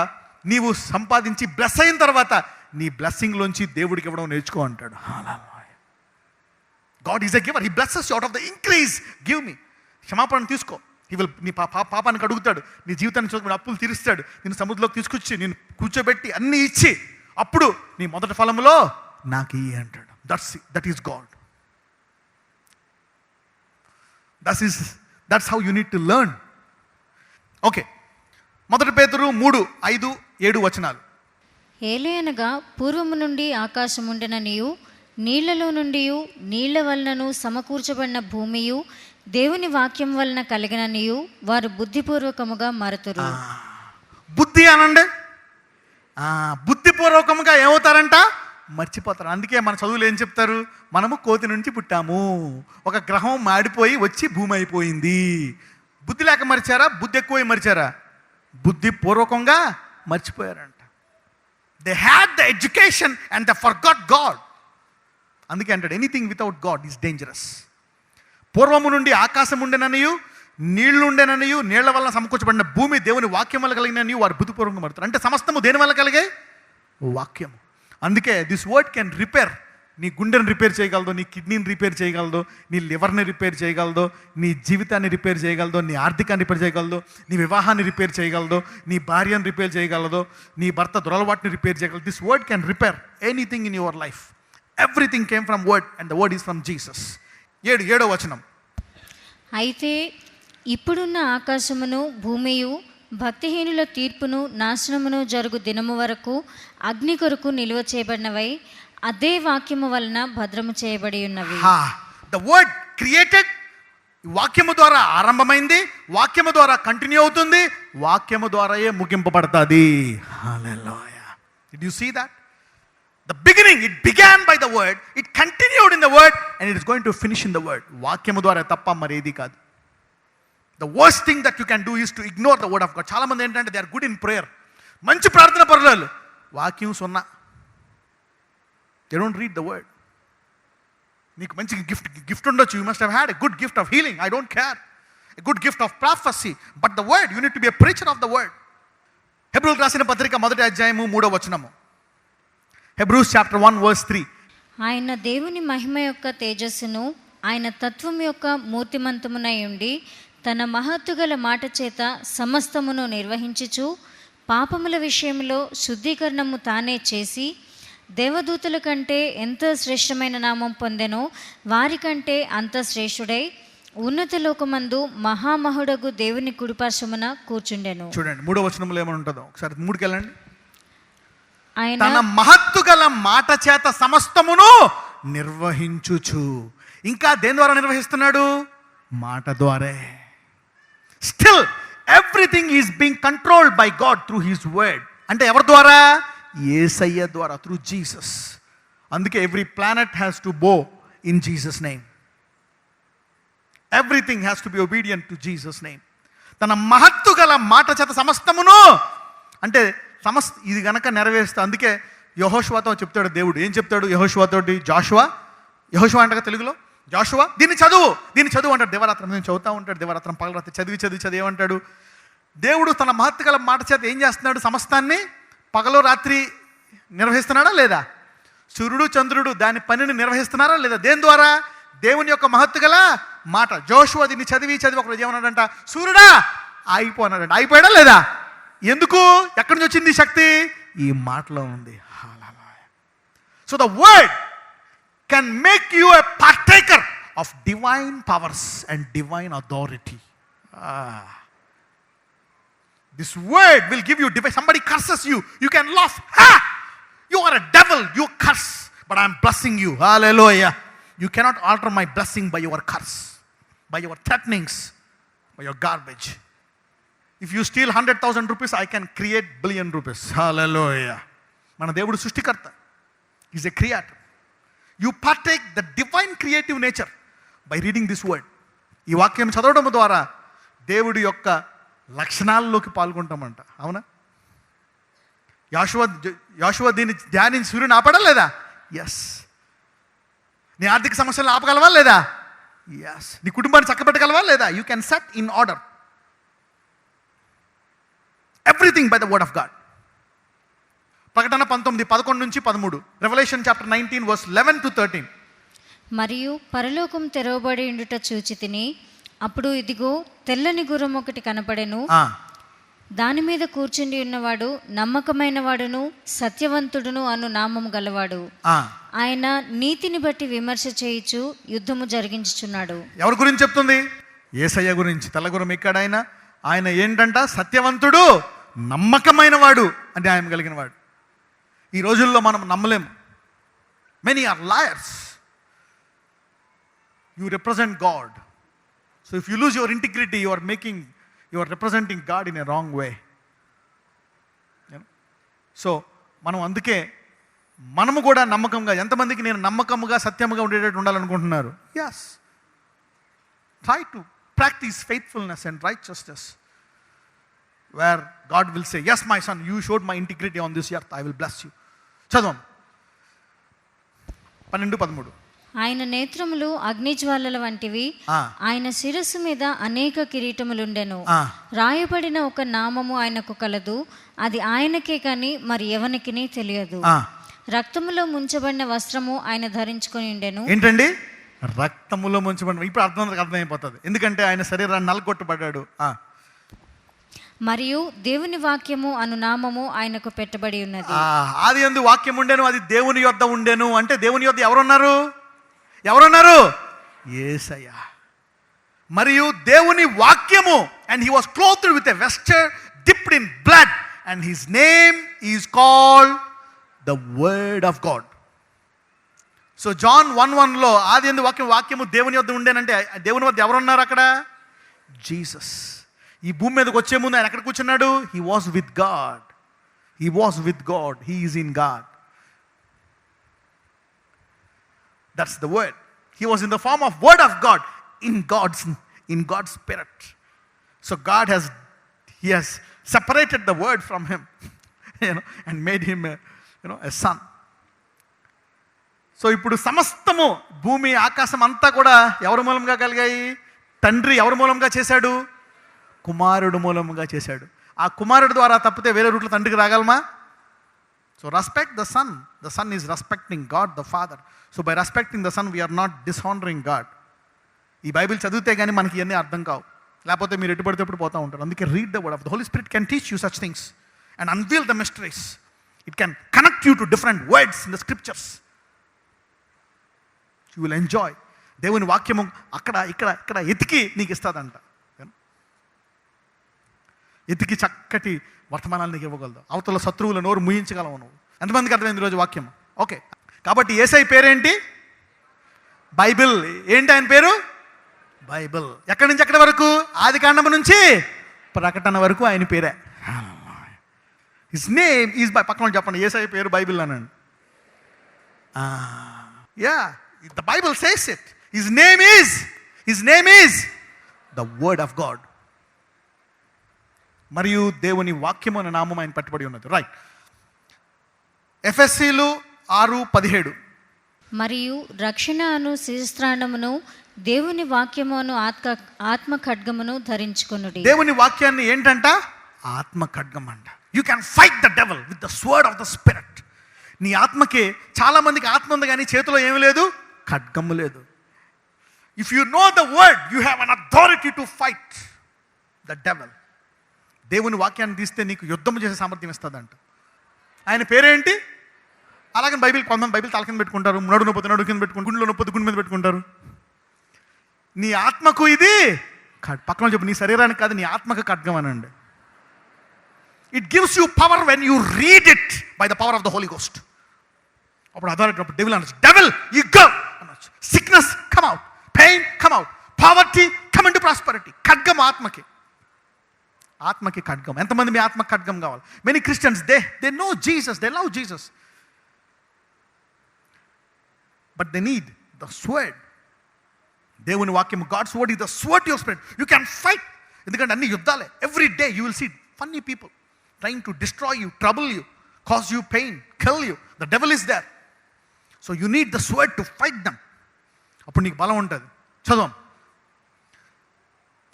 Speaker 1: నీవు సంపాదించి బ్లెస్ అయిన తర్వాత నీ బ్లెస్సింగ్లోంచి దేవుడికి ఇవ్వడం నేర్చుకో అంటాడు. God is a giver, he blesses you out of the increase. Give me. క్షమాపణ తీసుకో. హీ విల్ నీ పాపానికి అడుగుతాడు, నీ జీవితాన్ని చూసుకుని అప్పులు తీరుస్తాడు, నేను సముద్రంలోకి తీసుకొచ్చి నేను కూర్చోబెట్టి అన్నీ ఇచ్చి అప్పుడు నీ మొదటి ఫలంలో నాకు ఇయ్యి అంటాడు. That is God. That's how you need to learn. Okay, 1 పేతురు 3:5-7
Speaker 2: ఏలయనగా పూర్వము నుండి ఆకాశముండెననియు, నీళ్లలో నుండి నీళ్ల వలనను సమకూర్చబడిన భూమియు దేవుని వాక్యం వలన కలిగిననియు వారు బుద్ధిపూర్వకముగా మరతురు.
Speaker 1: బుద్ధి అనండి. బుద్ధిపూర్వకముగా ఏమవుతారంట? మర్చిపోతారు. అందుకే మన చదువులు ఏం చెప్తారు? మనము కోతి నుంచి పుట్టాము, ఒక గ్రహం మాడిపోయి వచ్చి భూమి అయిపోయింది. బుద్ధి లేక మరిచారా? బుద్ధి ఎక్కువ మరిచారా? బుద్ధిపూర్వకంగా మర్చిపోయారంట. They had the education and they forgot God. అందుకే అంటాడు, anything without God is dangerous. పూర్వము నుండి ఆకాశం ఉండేననియు, నీళ్లు ఉండేననియు, నీళ్ల వల్ల సమకూర్చబడిన భూమి దేవుని వాక్యం వల్ల కలిగిననియు వారు బుద్ధిపూర్వకంగా మరుతారు. అంటే సమస్తము దేని వల్ల కలిగాయి? వాక్యము. అందుకే దిస్ వర్డ్ కెన్ రిపేర్. నీ గుండెని రిపేర్ చేయగలదు, నీ కిడ్నీని రిపేర్ చేయగలదు, నీ లివర్ని రిపేర్ చేయగలదు, నీ జీవితాన్ని రిపేర్ చేయగలదు, నీ ఆర్థికాన్ని రిపేర్ చేయగలదు, నీ వివాహాన్ని రిపేర్ చేయగలదు, నీ భార్యను రిపేర్ చేయగలదు, నీ భర్త దురలవాటుని రిపేర్ చేయగలదు. This word can repair anything in your life. Everything came from word and the word is from Jesus. 7వ
Speaker 2: అయితే ఇప్పుడున్న ఆకాశమును భూమియు భక్తిహీనుల తీర్పును నాశనమును జరుగు దినము వరకు అగ్ని కొరకు నిలువ చేయబడినవై అదే వాక్యము వలన భద్రము చేయబడి ఉన్నవి.
Speaker 1: ద వర్డ్ క్రియేటెడ్, వాక్యము ద్వారా ఆరంభమైంది, వాక్యము ద్వారా కంటిన్యూ అవుతుంది, వాక్యము ద్వారాయే ముగింపబడతాది. Hallelujah. Did you see that? The beginning, it began by the word, it continued in the word and it is going to finish in the word. వాక్యము ద్వారా తప్ప మరేది కాదు. The worst thing that you can do is to ignore the word of God. చాలా మంది ఏంటంటే they are good in prayer, మంచి ప్రార్థన పరులు, వాక్యం సున్నా. They don't read the word. నీకు మంచి గిఫ్ట్ ఉండొచ్చు, you must have had a good gift of healing, I don't care, a good gift of prophecy, but the word, you need to be a preacher of the word. హెబ్రీయులకు రాసిన పత్రిక 1:3 Hebrews chapter 1 verse 3.
Speaker 2: ఆయన దేవుని మహిమ యొక్క తేజస్సును, ఆయన తత్వం యొక్క మూర్తిమంతమునై ఉండి తన మహత్తుగల మాట చేత సమస్తమును నిర్వహించుచు పాపముల విషయంలో శుద్ధీకరణము తానే చేసి దేవదూతల కంటే ఎంత శ్రేష్టమైన నామం పొందెనో వారికంటే అంత శ్రేష్ఠుడై ఉన్నత లోకమందు మహామహుడగు దేవుని కుడిపార్శ్వమున కూర్చుండెను.
Speaker 1: చూడండి 3వ వచనంలో ఏమని ఉంటుందో ఒకసారి 3కి వెళ్ళండి.
Speaker 2: ఆయన
Speaker 1: తన మహత్తు గల మాట చేత సమస్తమును నిర్వహించుచు. ఇంకా దేని ద్వారా నిర్వహిస్తున్నాడు? మాట ద్వారే. Still everything is being controlled by God through his word. అంటే ఎవరి ద్వారా? యేసయ్య ద్వారా, త్రూ జీసస్. అందుకే every planet has to bow in Jesus name. Everything has to be obedient to Jesus name. తన మహత్తు గల మాట చేత సమస్తమును అంటే ఇది గనక నెరవేరుస్తా. అందుకే యెహోషువతో చెప్తాడు దేవుడు. ఏం చెప్తాడు యెహోషువతోటి? యెహోషువ అంటగా తెలుగులో జాషువా, దీన్ని చదువు అంటాడు. దేవరాత్రం నేను చదువుతూ ఉంటాడు. దేవరాత్రం పగలరాత్రి చదివి ఏమంటాడు? దేవుడు తన మహత్తుగల మాట చేత ఏం చేస్తున్నాడు? సమస్తాన్ని పగలో రాత్రి నిర్వహిస్తున్నాడా లేదా? సూర్యుడు చంద్రుడు దాని పనిని నిర్వహిస్తున్నారా లేదా? దేని ద్వారా? దేవుని యొక్క మహత్తుగల మాట. జోషువా దీన్ని చదివి ఒకరోజు ఏమన్నాడంట? సూర్యుడా ఆగిపోన్నాడంట. ఆగిపోయాడా లేదా? ఎందుకు? ఎక్కడి నుంచి వచ్చింది శక్తి? ఈ మాటలో ఉంది. So the word can make you a partaker of divine powers and divine authority. This word will give you divine. Somebody curses you, you can laugh. You are a devil, you curse, but I am blessing you. Hallelujah. You cannot alter my blessing by your curse, by your threatenings, by your garbage. If you steal 100,000 rupees, I can create billion rupees. Hallelujah. మన దేవుడు సృష్టికర్త. Is a creator. You partake the divine creative nature by reading this word. ఈ వాక్యం చదవడం ద్వారా దేవుడి యొక్క లక్షణాల్లోకి పాల్గొంటామంట. అవునా? యాషువ దీన్ని ధ్యానించి సూర్యుని ఆపడం లేదా? ఎస్. నీ ఆర్థిక సమస్యలు ఆపగలవా లేదా? ఎస్. నీ కుటుంబాన్ని చక్కబెట్టగలవా లేదా? You can set in order everything by the word of God. ప్రకటన 19:11-13. Revelation chapter 19 verse 11-13.
Speaker 2: మరియు పరలోకం తెరవబడి ఉండుట చూచి తిని, అప్పుడు ఇదిగో తెల్లని గుర్రం ఒకటి కనపడెను. దాని మీద కూర్చుండి ఉన్నవాడు నమ్మకమైన వాడును సత్యవంతుడును అను నామము గలవాడు. ఆయన నీతిని బట్టి విమర్శ చేయుచు యుద్ధము జరిగించుచున్నాడు. ఎవరి గురించి చెప్తుంది? యేసయ్య గురించి. తెల్లగురం ఇక్కడ ఆయన ఏంటంట? సత్యవంతుడు, నమ్మకమైన వాడు అంటే ఆయన కలిగిన వాడు. ఈ రోజుల్లో మనం నమ్మలేము. Many are liars. You represent God. So if you lose your integrity, you are representing God in a wrong way. సో మనం అందుకే మనము కూడా నమ్మకంగా, ఎంతమందికి నేను నమ్మకముగా సత్యముగా ఉండేటట్టు ఉండాలనుకుంటున్నారు? Yes. Try to practise faithfulness and righteousness where God will say, yes my son, you showed my integrity on this earth, I will bless you. చదవం 12-13. ఆయన నేత్రములు అగ్నిజ్వాలల వంటివి, ఆయన శిరస్సు మీద అనేక కిరీటములుండెను. రాయబడిన ఒక నామము ఆయనకు కలదు, అది ఆయనకే కాని మరి ఎవనికిని తెలియదు. రక్తములో ముంచబడిన వస్త్రము ఆయన ధరించుకొని ఉండెను. ఏంటండి? రక్తములో ముంచబడిన. ఇప్పుడు అర్థమైపోతుంది, ఎందుకంటే ఆయన శరీరాన్ని నలగొట్టబడ్డాడు. మరియు దేవుని వాక్యము అను నామము ఆయనకు పెట్టబడి ఉన్నది. ఆది యందు వాక్యం ఉండెను, అది దేవుని యొద్ద ఉండెను. అంటే దేవుని యొద్ద ఎవరున్నారు? యేసయ్య. మరియు దేవుని వాక్యము, and he was clothed with a vesture dipped in blood, and his name is called the word of God. So John 1:1 ఆది యందు వాక్యము దేవుని యొద్ద ఉండేనంటే దేవుని వద్ద ఎవరున్నారు అక్కడ? జీసస్. ఈ భూమి మీదకి వచ్చే ముందు ఆయన ఎక్కడ కూర్చున్నాడు? he was with God. he is in God. That's the word. He was in the form of word of God, in God's spirit. So God has separated the word from him, and made him a son. So ఇప్పుడు సమస్తము, భూమి ఆకాశం అంతా కూడా ఎవరి మూలంగా కలిగాయి? తండ్రి ఎవరి మూలంగా చేశాడు? కుమారుడు మూలంగా చేశాడు. ఆ కుమారుడు ద్వారా తప్పితే వేరే రూట్లో తండ్రికి రాగలమా? So respect the Son. The Son is respecting God the Father. So by respecting the Son we are not dishonouring God. ఈ బైబిల్ చదివితే కానీ మనకి ఇవన్నీ అర్థం కావు, లేకపోతే మీరు ఎటు పడితే ఎప్పుడు పోతూ ఉంటారు. అందుకే read the word of the Holi spirit can teach you such things and unveil the mysteries. It can connect you to different words in the scriptures. You will enjoy. దేవుని వాక్యము అక్కడ ఇక్కడ ఎతికి నీకు ఇస్తుందంట. ఎతికి చక్కటి వర్తమానాలు నీకు ఇవ్వగలదు. అవతల శత్రువుల నోరు ముయించగలవు నువ్వు. ఎంతమందికి అర్థమైంది ఈరోజు వాక్యం? ఓకే. కాబట్టి యేసయ్య పేరేంటి? బైబిల్. ఏంటి ఆయన పేరు? బైబిల్. ఎక్కడి నుంచి ఎక్కడి వరకు? ఆది కాండం నుంచి ప్రకటన వరకు ఆయన పేరే. His name is by. పక్కన చెప్పండి, యేసయ్య పేరు బైబిల్ అనండి. The Bible says it. His name is the word of God. మరియు దేవుని వాక్యము అనే నామం ఆయన పట్టుబడి ఉన్నది. రైట్. ఎఫెసీలు 6:17. మరియు రక్షణ అను శిరస్త్రాణమును దేవుని వాక్యము అను ఆత్మ ఖడ్గమును ధరించుకొనుడి.
Speaker 1: దేవుని వాక్యాన్ని ఏంటంట? ఆత్మ ఖడ్గం అంట. You can fight the devil with the sword of the spirit. నీ ఆత్మకి, చాలా మందికి ఆత్మ ఉంది కానీ చేతిలో ఏమి లేదు, ఖడ్గము లేదు. If you know the word, you have an authority to fight the devil. దేవుని వాక్యాన్ని తీస్తే నీకు యుద్ధం చేసే సామర్థ్యం ఇస్తుందంట. ఆయన పేరేంటి? అలాగని కొంతమంది బైబిల్ తల కింద పెట్టుకుంటారు, నడు నొప్పి కింద పెట్టుకుంటారు, గుండెలో నొప్పి గుండె మీద పెట్టుకుంటారు. నీ ఆత్మకు ఇది పక్కన చెప్పు, నీ శరీరానికి కాదు, నీ ఆత్మకు ఖడ్గం అనండి. It gives you power when you read it by the power of the holy ghost. అప్పుడు అథారిటీ, అప్పుడు డెవిల్ అనొచ్చు, డెవిల్ యూ గో అనొచ్చు. Sickness come out, pain come out, poverty come into prosperity. ఖడ్గం ఆత్మకి ఖడ్గం. ఎంతమంది మీ ఆత్మ ఖడ్గం కావాలి? Many Christians they know Jesus, they love Jesus, but they need the sword. దేవుని వాక్యం, God's word is the sword your spirit. You can fight. ఎందుకంటే అన్ని యుద్ధాలే. Every day you will see funny people trying to destroy you, trouble you, cause you pain, kill you. The devil is there. So you need the sword to fight them. అప్పుడు నీకు బలం ఉంటుంది. చదవం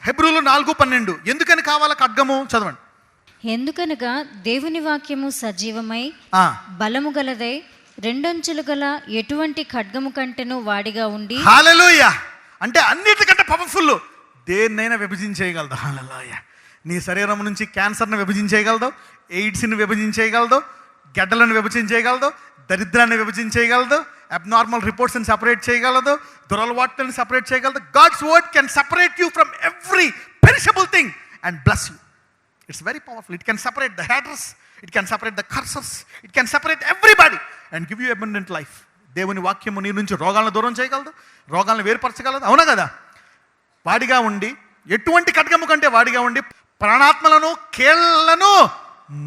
Speaker 1: హెబ్రీలు 4:12. ఎందుకని కావాలా ఖడ్గము? చదవండి.
Speaker 2: ఎందుకనగా దేవుని వాక్యము సజీవమై బలము గలదై రెండంచులు గల ఎటువంటి ఖడ్గము కంటెను వాడిగా ఉండి.
Speaker 1: హల్లెలూయా. అంటే అన్నిటికంటే పవర్ఫుల్. దేన్నైనా విభజించేయగలదు. హల్లెలూయా. నీ శరీరం నుంచి క్యాన్సర్ని విభజించేయగలదు, ఎయిడ్స్ని విభజించేయగలదు, గడ్డలను విభజించేయగలదు, దరిద్రాన్ని విభజించేయగలదు, అబ్నార్మల్ రిపోర్ట్స్ని సెపరేట్ చేయగలదు, దురలవాట్లను సెపరేట్ చేయగలదు. God's word can separate you from every perishable thing and bless you. It's very powerful. It can separate the haters, it can separate the cursers, it can separate everybody and give you abundant life. దేవుని వాక్యము నీ నుంచి రోగాలను దూరం చేయగలదు, రోగాలను వేరుపరచగలదు. అవునా కదా? వాడిగా ఉండి, ఎటువంటి ఖడ్గము కంటే వాడిగా ఉండి ప్రాణాత్మలను కేళ్లను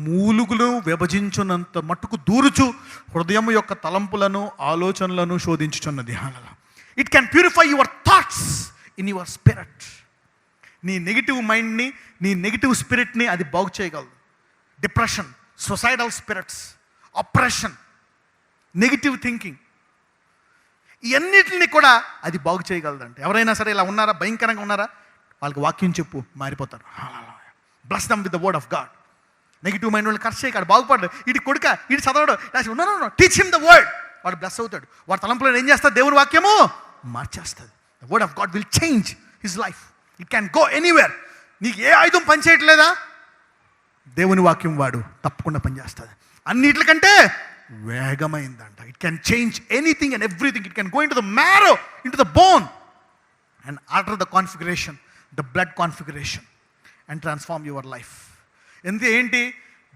Speaker 1: మూలుగులు విభజించున్నంత మట్టుకు దూరుచు హృదయం యొక్క తలంపులను ఆలోచనలను శోధించుచున్నది. It can purify your thoughts in your spirit. నీ నెగిటివ్ మైండ్ని, నీ నెగిటివ్ స్పిరిట్ని అది బాగు చేయగలదు. Depression, suicidal spirits, oppression, negative thinking, ఇవన్నిటిని కూడా అది బాగు చేయగలదంటే. ఎవరైనా సరే ఇలా ఉన్నారా, భయంకరంగా ఉన్నారా, వాళ్ళకి వాక్యం చెప్పు, మారిపోతారు. Bless them with the word of God. Negative mind వాళ్ళు ఖర్చు చేయక బాగుపడ్డాడు. ఇటు కొడుక, ఇటు చదవడు, టీచ్ హిమ్ ద వర్డ్. వాడు బ్లెస్ అవుతాడు. వాడు తలంపులో ఏం చేస్తాడు? దేవుని వాక్యము మార్చేస్తుంది. The word of God will change his life. It can go anywhere. నీకు ఏ ఆయుధం పనిచేయట్లేదా? దేవుని వాక్యం వాడు తప్పకుండా పనిచేస్తుంది. అన్నిటికంటే వేగమైందంట. It can change anything and everything. It can go into the marrow, into the bone and alter the configuration, the blood configuration and transform your life. ఏంటి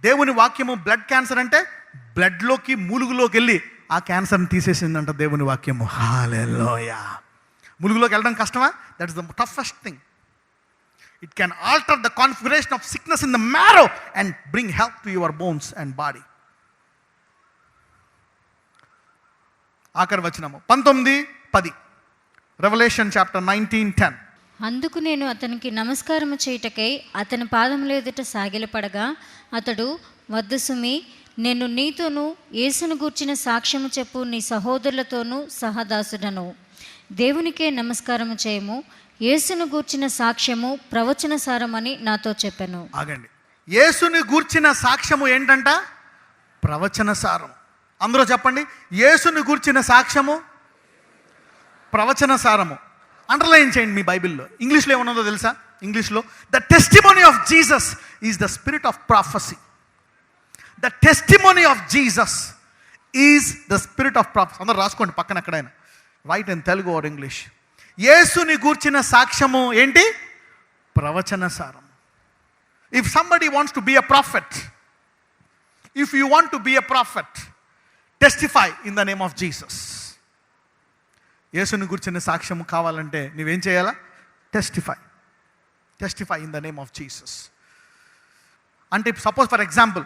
Speaker 1: దేవుని వాక్యము? బ్లడ్ క్యాన్సర్ అంటే బ్లడ్లోకి, మూలుగులోకి వెళ్ళి ఆ క్యాన్సర్ని తీసేసిందంట దేవుని వాక్యము. హల్లెలూయా. ములుగులోకి వెళ్ళడం కష్టమా? That is the toughest thing. It can alter the configuration of sickness in the marrow and bring health to your bones and body. ఆఖరి వచనము 19:10. Revolution chapter 19:10.
Speaker 2: అందుకు నేను అతనికి నమస్కారము చేయుటకై అతని పాదముల ఎదుట సాగిలపడగా అతడు, వద్దు సుమి, నేను నీతోనూ యేసును గూర్చిన సాక్ష్యము చెప్పు నీ సహోదరులతోనూ సహదాసుడను. దేవునికే నమస్కారము చేయము. యేసును గూర్చిన సాక్ష్యము ప్రవచన సారమని నాతో చెప్పాను.
Speaker 1: ఆగండి. యేసుని గూర్చిన సాక్ష్యము ఏంటంట? ప్రవచన సారం. అందరూ చెప్పండి. యేసుని గూర్చిన సాక్ష్యము ప్రవచన సారము. అండర్లైన్ చేయండి మీ బైబిల్లో. ఇంగ్లీష్లో ఏమన్నదో తెలుసా? ఇంగ్లీష్లో the testimony of Jesus is the spirit of prophecy. The testimony of Jesus is the spirit of prophecy. అందరూ రాసుకోండి పక్కన ఎక్కడైనా. Write in Telugu or English. యేసుని గూర్చిన సాక్ష్యము ఏంటి? ప్రవచన సారం. If somebody wants to be a prophet, if you want to be a prophet, testify in the name of Jesus. యేసుని గురించిన సాక్ష్యం కావాలంటే నువ్వేం చేయాలా? Testify in the name of Jesus. అంటే సపోజ్ ఫర్ ఎగ్జాంపుల్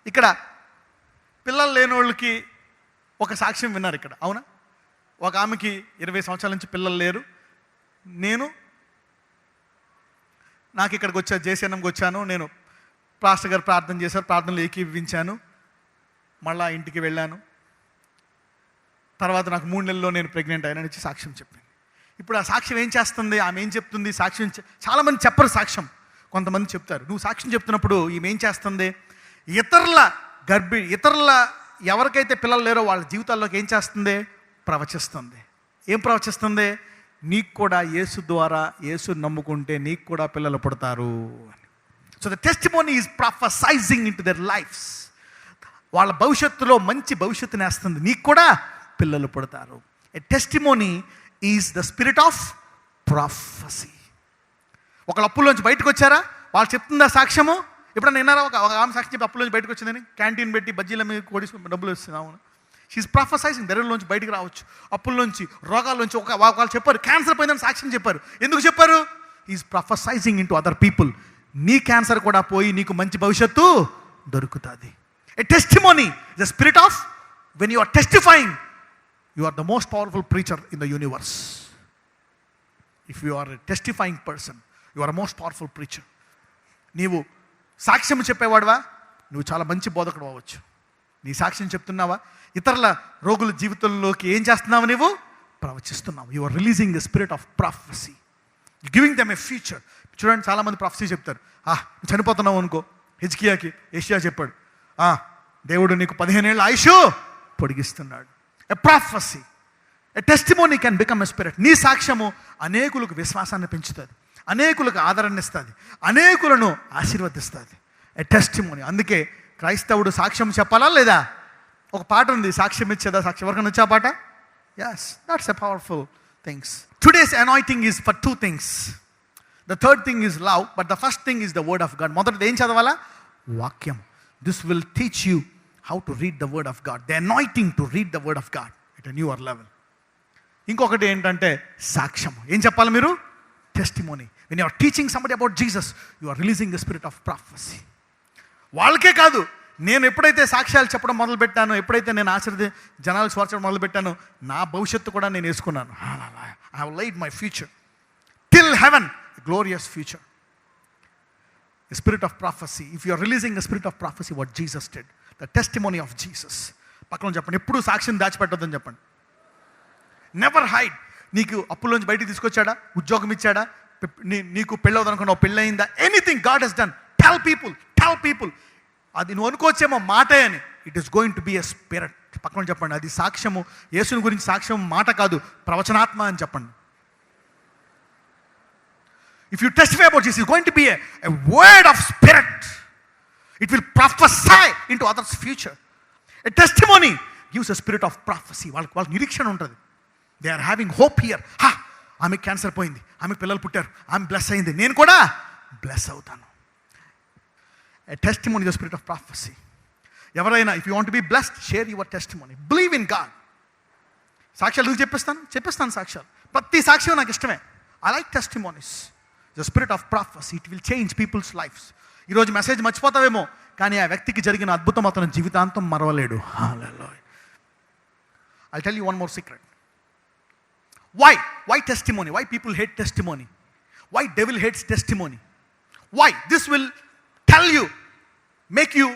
Speaker 1: ఇక్కడ పిల్లలు లేని వాళ్ళకి ఒక సాక్ష్యం విన్నారు ఇక్కడ, అవునా? ఒక ఆమెకి 20 సంవత్సరాల నుంచి పిల్లలు లేరు. నాకు ఇక్కడికి వచ్చా, జేసీఎన్ఎంకి వచ్చాను. నేను పాస్టర్ గారు ప్రార్థన చేశారు, ప్రార్థనలు ఏకీవించాను, మళ్ళా ఇంటికి వెళ్ళాను. తర్వాత నాకు 3 నెలల్లో నేను ప్రెగ్నెంట్ అయినని ఇచ్చి సాక్ష్యం చెప్పింది. ఇప్పుడు ఆ సాక్ష్యం ఏం చేస్తుంది? ఆమె ఏం చెప్తుంది? సాక్ష్యం చాలామంది చెప్పరు సాక్ష్యం, కొంతమంది చెప్తారు. నువ్వు సాక్ష్యం చెప్తున్నప్పుడు ఈమె ఏం చేస్తుంది? ఇతరుల ఎవరికైతే పిల్లలు లేరో వాళ్ళ జీవితాల్లోకి ఏం చేస్తుంది? ప్రవచిస్తుంది. ఏం ప్రవచిస్తుంది? నీకు కూడా యేసు ద్వారా, యేసు నమ్ముకుంటే నీకు కూడా పిల్లలు పుడతారు అని. So the testimony is prophesying in to their lives. వాళ్ళ భవిష్యత్తులో మంచి భవిష్యత్తుని వేస్తుంది. నీకు కూడా పిల్లలు పుడతారు. A testimony is the spirit of prophecy. ఒకళ్ళు అప్పుల్లోంచి బయటకు వచ్చారా? వాళ్ళు చెప్తుందా సాక్ష్యము? ఎప్పుడన్నా విన్నారా? ఒక ఆమె సాక్ష్యం చెప్పి అప్పుల్లోంచి బయటకు వచ్చిందని, క్యాంటీన్ పెట్టి బజ్జీల మీద కొడి డబ్బులు వస్తుంది. అవును, షీఈస్ ప్రొఫెసైజింగ్. దరిద్రంలోంచి బయటికి రావచ్చు, అప్పుల్లోంచి, రోగాల్లోంచి. వాళ్ళు చెప్పారు క్యాన్సర్ పోయిందని సాక్ష్యం చెప్పారు. ఎందుకు చెప్పారు? Is prophesying in to other people. నీ క్యాన్సర్ కూడా పోయి నీకు మంచి భవిష్యత్తు దొరుకుతుంది. A testimony the spirit of, when you are testifying you are the most powerful preacher in the universe. If you are a testifying person, you are most powerful preacher. నీవు సాక్ష్యం చెప్పేవాడువా, నువ్వు చాలా మంచి బోధకుడు అవ్వచ్చు. నీ సాక్ష్యం చెప్తున్నావా, ఇతరుల రోగుల జీవితంలోకి ఏం చేస్తున్నావు, నీవు ప్రవచిస్తున్నావు. You are releasing the spirit of prophecy, giving them a future. చూడండి, చాలామంది ప్రాఫెసీ చెప్తారు. నువ్వు చనిపోతున్నావు అనుకో, హిజ్కియాకి యెషయా చెప్పాడు, దేవుడు నీకు 15 ఏళ్ళ ఆయుష్ పొడిగిస్తున్నాడు. A prophecy, a testimony can become a spirit. నీ సాక్ష్యము అనేకులకు విశ్వాసాన్ని పెంచుతుంది, అనేకులకు ఆదరణ ఇస్తుంది, అనేకులను ఆశీర్వదిస్తుంది. ఎ టెస్టిమోనీ. అందుకే క్రైస్తవుడు సాక్ష్యం చెప్పాలా లేదా? ఒక పాట ఉంది, సాక్ష్యం ఇచ్చేదా సాక్ష్యం. ఎవరికైనా వచ్చా పాట? Yes, that's a powerful things. Today's anointing is for 2 things. The third thing is love, but the first thing is the word of God. మొదటిది ఏం చదవాలా? వాక్యం. This will teach you how to read the word of God. The anointing to read the word of God at a newer level. ఇంకొకటి ఏంటంటే సాక్ష్యం. ఏం చెప్పాలి మీరు? Testimony. When you are teaching somebody about Jesus, you are releasing the spirit of prophecy. వాళ్ళకే కాదు, నేను ఎప్పుడైతే సాక్ష్యాలు చెప్పడం మొదలుపెట్టానో, ఎప్పుడైతే నేను జనాలకు స్వార్థం మొదలుపెట్టానో, నా భవిష్యత్తు కూడా నేను వేసుకున్నాను. I have laid my future till heaven, glorious future. The spirit of prophecy. If you are releasing the spirit of prophecy, what Jesus did, the testimony of Jesus. పక్కన చెప్పండి, ఎప్పుడు సాక్ష్యం దాచిపెట్టొద్దని చెప్పండి. Never hide. నీకు అప్పుల్లోంచి బయటికి తీసుకొచ్చాడా, ఉద్యోగం ఇచ్చాడా, నీకు పెళ్ళవుదనుకున్నావు, పెళ్ళయిందా, anything God has done, tell people. అది నువ్వు అనుకోవచ్చేమో మాటే అని, it is going to be a spirit. పక్కన చెప్పండి, అది సాక్ష్యము. యేసుని గురించి సాక్ష్యం మాట కాదు, ప్రవచనాత్మ అని చెప్పండి. If you testify about Jesus, it's going to be a word of spirit. It will prophesy into others future. A testimony gives a spirit of prophecy. వాళ్ళకి నిరీక్షణ ఉంటుంది. They are having hope here. ఆమెకు క్యాన్సర్ పోయింది, ఆమెకు పిల్లలు పుట్టారు, ఆమె బ్లెస్ అయింది, నేను కూడా బ్లెస్ అవుతాను. A testimony is the spirit of prophecy. ఎవరైనా, if you want to be blessed, share your testimony. Believe in God. సాక్ష్యాలు చెప్పేస్తాను సాక్ష్యాలు. ప్రతి సాక్ష్యం నాకు ఇష్టమే. I like testimonies. The spirit of prophecy, it will change people's lives. ఈరోజు మెసేజ్ మర్చిపోతావేమో, కానీ ఆ వ్యక్తికి జరిగిన అద్భుతం అతను జీవితాంతం మరవలేడు. Hallelujah. I tell you one more secret. Why testimony? Why people hate testimony? Why devil hates testimony? Why? This will tell you, make you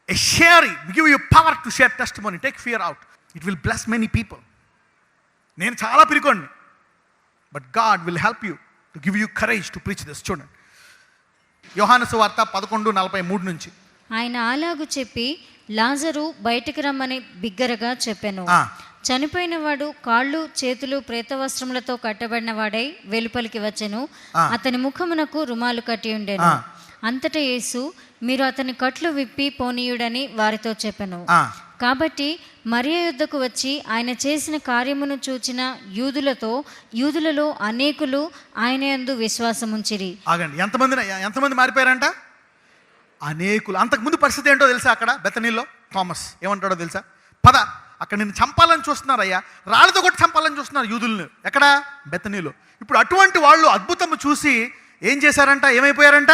Speaker 1: a sharing, give you power to share testimony. Take fear out. It will bless many people. నేను చాలా పిరికోండి, but God will help you to give you courage to preach this. చూడండి, యోహాను సువార్త 11:43 నుంచి.
Speaker 2: ఆయన అలాగు చెప్పి లాజరు బయటికి రమ్మని బిగ్గరగా చెప్పెను. చనిపోయిన వాడు కాళ్ళు చేతులు ప్రేత వస్త్రములతో కట్టబడిన వాడై వెలుపలికి వచ్చెను. అతని ముఖమునకు రుమాలు కట్టి ఉండెను. అంతటా యేసు, మీరు అతని కట్లు విప్పి పోనీయుడని వారితో చెప్పెను. కాబట్టి మరియ యొద్దకు వచ్చి ఆయన చేసిన కార్యమును చూచిన యూదులలో అనేకులు ఆయన యందు విశ్వాసముంచిరి.
Speaker 1: ఆగండి, ఎంతమంది మారిపోయారంట? అనేకులు. అంతకుముందు పరిస్థితి ఏంటో తెలుసా? అక్కడ బెతనీలో థామస్ ఏమంటాడో తెలుసా? పద, అక్కడ నిన్ను చంపాలని చూస్తున్నారయ్యా, రాళ్ళతో కొట్టి చంపాలని చూస్తున్నారు యూదుల్ని. ఎక్కడ? బెతనీలో. ఇప్పుడు అటువంటి వాళ్ళు అద్భుతం చూసి ఏం చేశారంట? ఏమైపోయారంట?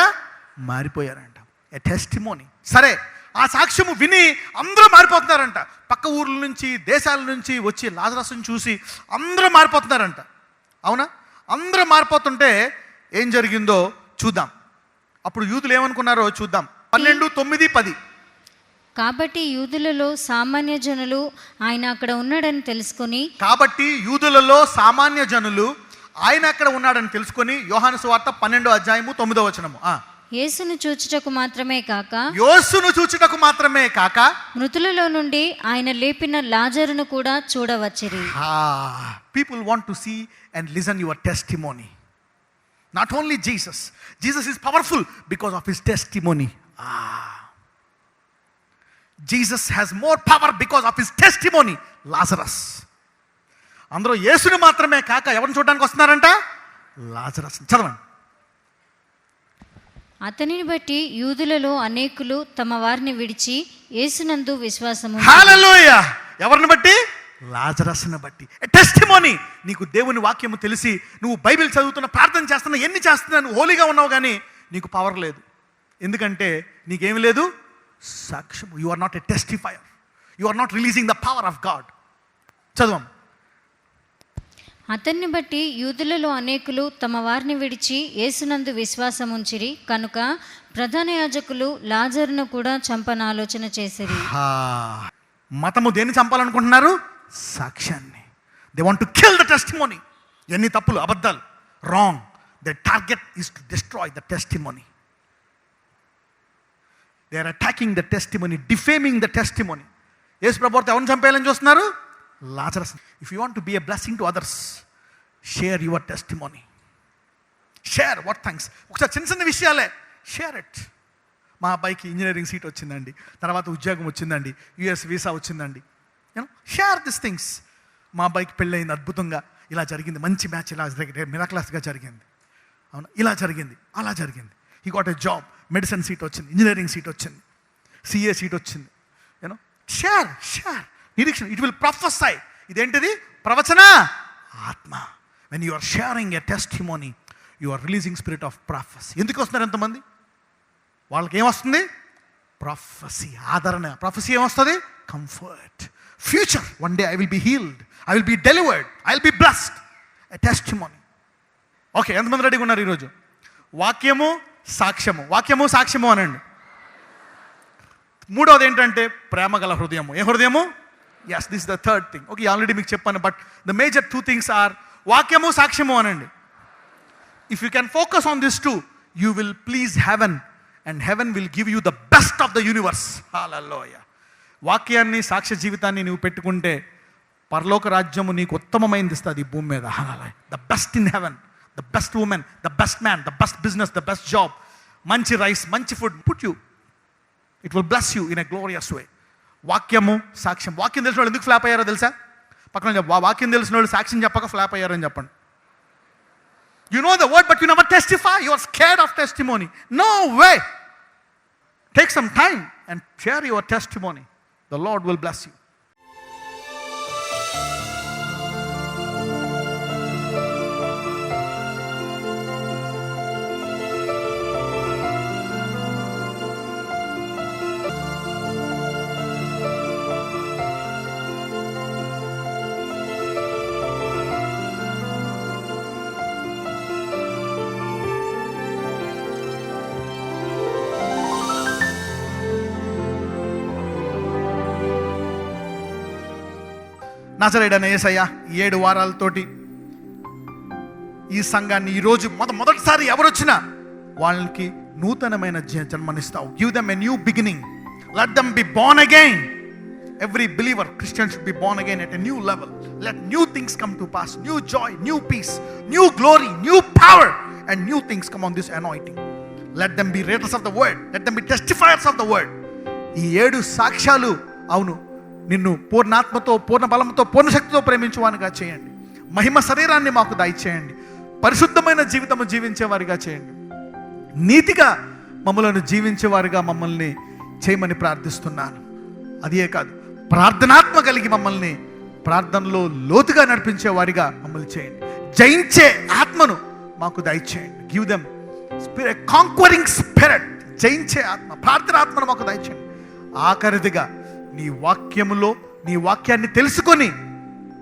Speaker 1: మారిపోయారంట. ఎ టెస్టిమోనీ. సరే, ఆ సాక్ష్యము విని అందరూ మారిపోతున్నారంట. పక్క ఊర్ల నుంచి, దేశాల నుంచి వచ్చి లాజరస్ని చూసి అందరూ మారిపోతున్నారంట. అవునా? అందరూ మారిపోతుంటే ఏం జరిగిందో చూద్దాం. అప్పుడు యూదులు ఏమనుకున్నారో చూద్దాం. 12:9-10.
Speaker 2: కాబట్టి యూదులలో సామాన్య జనులు ఆయన అక్కడ ఉన్నాడని తెలుసుకొని
Speaker 1: ఆయన అక్కడ ఉన్నాడని తెలుసుకొని యోహాను సువార్త 12:9.
Speaker 2: యేసును చూచుటకు మాత్రమే కాక మృతులలో నుండి ఆయన లేపిన లాజరును కూడా చూడవచ్చిరి.
Speaker 1: People want to see and listen your testimony. Not only Jesus is powerful because of his testimony. Jesus has more power because of his testimony. Lazarus. అందరూ యేసుని మాత్రమే కాక ఎవరిని చూడడానికి వస్తున్నారంట? లాజరస్. చదవండి.
Speaker 2: అతనిని బట్టి యూదులలో అనేకులు తమ వారిని విడిచి యేసునందు విశ్వాసము.
Speaker 1: హల్లెలూయా. ఎవరిని బట్టి? లాజరస్ను బట్టి. టెస్టిమోనీ. నీకు దేవుని వాక్యము తెలిసి నువ్వు బైబిల్ చదువుతున్న, ప్రార్థన చేస్తున్నా, ఎన్ని చేస్తున్నా, నువ్వు హోలీగా ఉన్నావు, కానీ నీకు పవర్ లేదు. ఎందుకంటే నీకేమి లేదు? సాక్ష్యము. You are not a testifier. You are not releasing the power of God. చదవం.
Speaker 2: అతన్ని బట్టి యూదులలో అనేకులు తమ వారిని విడిచి యేసునందు విశ్వాసం ఉంచిరి కనుక ప్రధాన యాజకులు లాజరును కూడా చంపనాలోచన చేసిరి.
Speaker 1: మతము దేన్ని చంపాలనుకుంటున్నారు? సాక్ష్యాన్ని. They want to kill the testimony. ఎన్ని తప్పులు, అబద్ధాలు, wrong. The target is to destroy the testimony. They are attacking the testimony, defaming the testimony. యేసు ప్రభువు ఎవరిని చంపేయాలని చూస్తున్నారు? Lazarus. If you want to be a blessing to others, share your testimony. Share what thanks. ఒకసారి చిన్న చిన్న విషయాలే షేర్ ఇట్. మా అబ్బాయికి ఇంజనీరింగ్ సీట్ వచ్చిందండి, తర్వాత ఉద్యోగం వచ్చిందండి, యుఎస్ వీసా వచ్చిందండి. You know, share this things. మా అబ్బాయికి పెళ్ళయింది అద్భుతంగా, ఇలా జరిగింది, మంచి మ్యాచ్ ఇలా మిరాక్లస్గా జరిగింది, అవును ఇలా జరిగింది, అలా జరిగింది. He got a job, medicine seat వచ్చింది, ఇంజనీరింగ్ సీట్ వచ్చింది, సిఏ సీట్ వచ్చింది. You know, share share. నిరీక్షణ, ఇట్ విల్ ప్రొఫెసై. ఇదేంటిది? ప్రవచన ఆత్మ. When you are sharing a testimony, you are releasing spirit of prophecy. ఎందుకు వస్తున్నారు ఎంతమంది? వాళ్ళకి ఏమొస్తుంది? ప్రాఫెసీ, ఆదరణ. ప్రాఫెసీ ఏమొస్తుంది? Comfort, future. One day I will be healed, I will be delivered, I will be blessed. A testimony. Okay, ఎంతమంది రెడీగా ఉన్నారు ఈరోజు? వాక్యము సాక్ష్యము, వాక్యము సాక్ష్యము అనండి. మూడవది ఏంటంటే ప్రేమ గల హృదయము. ఏ హృదయము? Yes, this the third thing. Okay, already మీకు చెప్పాను, but the major two things are వాక్యము సాక్ష్యము అనండి. If you can focus on this two, you will please heaven, and heaven will give you the best of the universe. Hallelujah. వాక్యాన్ని, సాక్ష్య జీవితాన్ని నువ్వు పెట్టుకుంటే పరలోక రాజ్యము నీకు ఉత్తమమైనది ఇస్తుంది ఈ భూమి మీద. The best in heaven, the best women, the best man, the best business, the best job, మంచి రైస్, మంచి food put you. It will bless you in a glorious way. వాక్యము సాక్ష్యం. వాక్యం తెలిసిన వాళ్ళు ఎందుకు ఫ్లాప్ అయ్యారో తెలుసా? పక్కన చెప్పు, వాక్యం తెలిసిన వాళ్ళు సాక్ష్యం చెప్పక ఫ్లాప్ అయ్యారని చెప్పండి. You know the word, but you never testify. You are scared of testimony. No way. Take some time and share your testimony. The Lord will bless you. నజరేయుడైన యేసయ్య, 7 వారాలతోటి ఈ సంఘాన్ని ఈరోజు మొదటిసారి ఎవరొచ్చినా వాళ్ళకి నూతనమైన జన్మనిస్తావు. Give them a new beginning. Let them be born again. Every believer, Christian should be born again at a new level. Let new things come to pass. New joy, new peace, new glory, new power, and new things come on this anointing. Let them be readers of the word. Let them be testifiers of the word. ఈ 7 సాక్ష్యాలు, అవును, నిన్ను పూర్ణాత్మతో, పూర్ణ బలంతో, పూర్ణ శక్తితో ప్రేమించువానిగా చేయండి. మహిమ శరీరాన్ని మాకు దయచేయండి. పరిశుద్ధమైన జీవితము జీవించేవారిగా చేయండి. నీతిగా మమ్మల్ని జీవించేవారిగా మమ్మల్ని చేయమని ప్రార్థిస్తున్నాను. అదే కాదు, ప్రార్థనాత్మ కలిగి మమ్మల్ని ప్రార్థనలో లోతుగా నడిపించేవారిగా మమ్మల్ని చేయండి. జయించే ఆత్మను మాకు దయచేయండి. Give them spirit, conquering spirit. జయించే ఆత్మ, ప్రార్థనాత్మను మాకు దయచేయండి. ఆఖరిదిగా నీ వాక్యములో, నీ వాక్యాన్ని తెలుసుకొని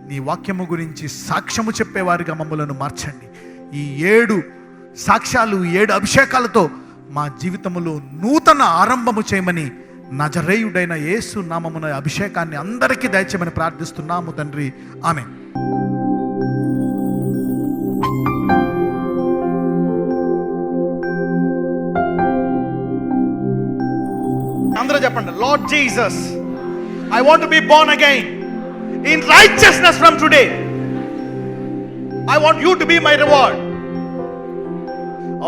Speaker 1: నీ వాక్యము గురించి సాక్ష్యము చెప్పేవారిగా మమ్మలను మార్చండి. ఈ 7 సాక్ష్యాలు, 7 అభిషేకాలతో మా జీవితములో నూతన ఆరంభము చేయమని నజరేయుడైన యేసు నామమున అభిషేకాన్ని అందరికీ దయచేయమని ప్రార్థిస్తున్నాము తండ్రి. ఆమేన్. అందరూ చెప్పండి, lord Jesus, I want to be born again in righteousness from today. I want you to be my reward.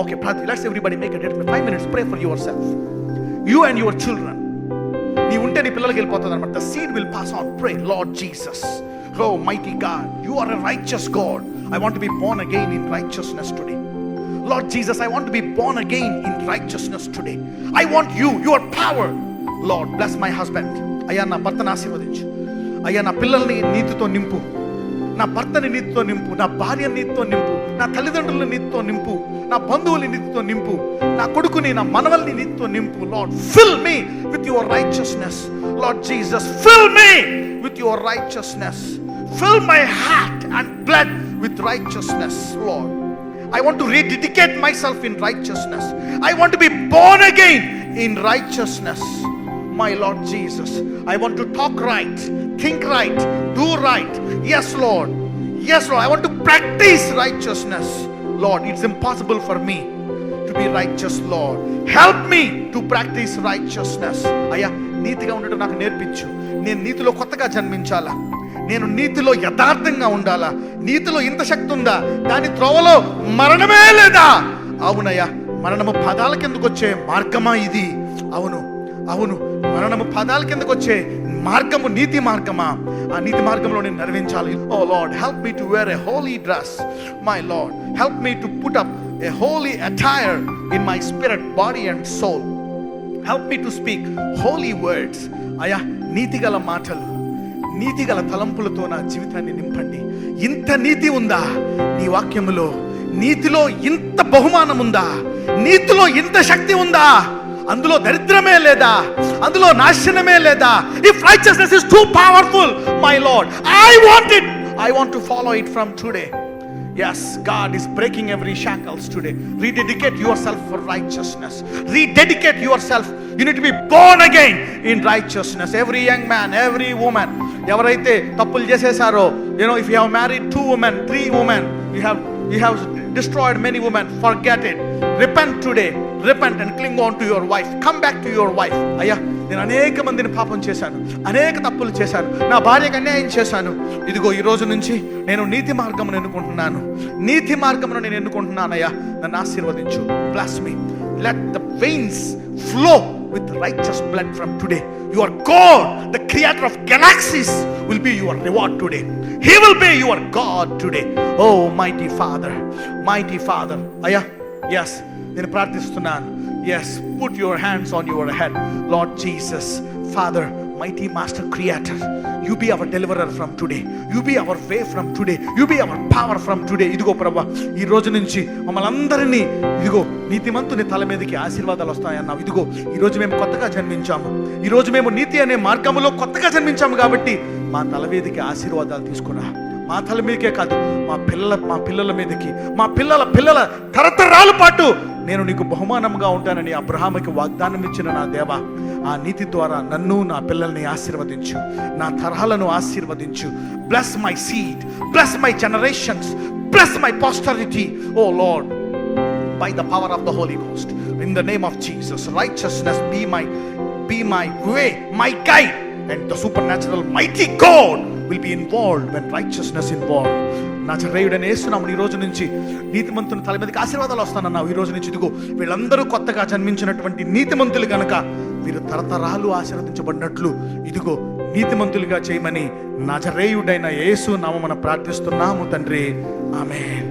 Speaker 1: Okay, let's everybody make a dedication. 5 minutes, pray for yourself. You and your children. నీ ఉంటే నీ పిల్లలకి వెళ్ళిపోతుంది అనమాట. The seed will pass on. Pray, Lord Jesus, oh mighty God, you are a righteous God. I want to be born again in righteousness today. Lord Jesus, I want to be born again in righteousness today. I want you, your power. Lord, bless my husband. అయ్యా, నా భర్తను ఆశీర్వదించు. అయ్యా, నా పిల్లల్ని నీతితో నింపు, నా భర్తని నీతితో నింపు, నా భార్య నీతితో నింపు, నా తల్లిదండ్రుల నీతితో నింపు, నా బంధువుల నీతితో నింపు, నా కొడుకుని, నా మనవల్ని నీతితో నింపు. Lord, fill me with your righteousness. Lord Jesus, fill me with your righteousness. Fill my heart and blood with righteousness, Lord. I want to rededicate myself in righteousness. I want to be born again in righteousness. My Lord Jesus, I want to talk right, think right, do right. Yes, Lord. Yes, Lord. I want to practice righteousness. Lord, it's impossible for me to be righteous, Lord. Help me to practice righteousness. అయ్యా, నీతిగా ఉండటం నాకు నేర్పించు. నేను నీతిలో కొత్తగా జన్మించాలా, నేను నీతిలో యథార్థంగా ఉండాలా. నీతిలో ఇంత శక్తి ఉందా? దాని త్రోవలో మరణమే లేదా? అవునయ్యా, మరణము పాదాల కిందకు వచ్చే మార్గమా ఇది? అవును, అవును, మరణము పాదాల కిందకు వచ్చే మార్గము నీతి మార్గమా? ఆ నీతి మార్గంలో నేను నడిపించాలి. O Lord, help me to wear a holy dress. My Lord, help me to put up a holy attire in my spirit, body and soul. Help me to speak holy words. అయ్యా, నీతిగల మాటలు, నీతిగల తలంపులతో నా జీవితాన్ని నింపండి. ఇంత నీతి ఉందా నీ వాక్యములో? నీతిలో ఇంత బహుమానం ఉందా? నీతిలో ఇంత శక్తి ఉందా? అందులో దరిద్రమే లేదా? అందులో నాశనమే లేదా? If righteousness is too powerful, my Lord, I want it. I want to follow it from today. Yes, God is breaking every shackles today. Rededicate yourself for righteousness. Rededicate yourself. You need to be born again in righteousness. Every young man, every woman, ఎవరైతే తప్పులు చేసేసారో, if you have married 2 women, 3 women, you have destroyed many women, forget it. Repent today. Repent and cling on to your wife. Come back to your wife. అయ్యా, నేను అనేక మందిని పాపం చేశాను, అనేక తప్పులు చేశాను, నా భార్యకు అన్యాయం చేశాను. ఇదిగో ఈ రోజు నుంచి నేను నీతి మార్గమును ఎన్నుకుంటున్నాను. నీతి మార్గమును నేను ఎన్నుకుంటున్నానయ్యా, నన్ను ఆశీర్వదించు. Bless me. Let the veins flow with righteous blood from today. Your God, the creator of galaxies, will be your reward today. He will be your God today. Oh, mighty Father, mighty Father. Ayya, yes, నేను ప్రార్థిస్తున్నాను. Yes, put your hands on your head. Lord Jesus, Father, mighty master creator, you be our deliverer from today. You be our way from today. You be our power from today. ఇదిగో ప్రభువా, ఈ రోజు నుంచి మమ్మల్ని అందరినీ ఇదిగో నీతిమంతుని తల మీదకి ఆశీర్వాదాలు వస్తాయన్నావు. ఇదిగో ఈ రోజు మేము కొత్తగా జన్మించాము. ఈ రోజు మేము నీతి అనే మార్గములో కొత్తగా జన్మించాము కాబట్టి మా తల మీదకి ఆశీర్వాదాలు తీసుకురా. మా తల మీదకే కాదు, మా పిల్లల మీదకి, మా పిల్లల తరతరాల పాటు నేను నీకు బహుమానంగా ఉంటానని అబ్రహాముకి వాగ్దానం ఇచ్చిన నా దేవా, ఆ నీతి ద్వారా నన్ను, నా పిల్లల్ని ఆశీర్వదించు, నా తరాలను ఆశీర్వదించు. Bless my seed, bless my generations, bless my posterity, oh Lord, by the power of the Holy Ghost, in the name of Jesus. Righteousness be my way, my guide, and the supernatural mighty God will be involved when righteousness involved. నజరేయుడైన యేసునామమున ఈ రోజు నుంచి నీతిమంతుని తల మీదకి ఆశీర్వాదాలు వస్తానన్నావు. ఈ రోజు నుంచి ఇదిగో వీళ్ళందరూ కొత్తగా జన్మించినటువంటి నీతిమంతులు గనక వీరు తరతరాలు ఆశీర్వదించబడినట్లు ఇదిగో నీతిమంతులుగా చేయమని నజరేయుడైన యేసు నామమున ప్రార్థిస్తున్నాము తండ్రి. ఆమేన్.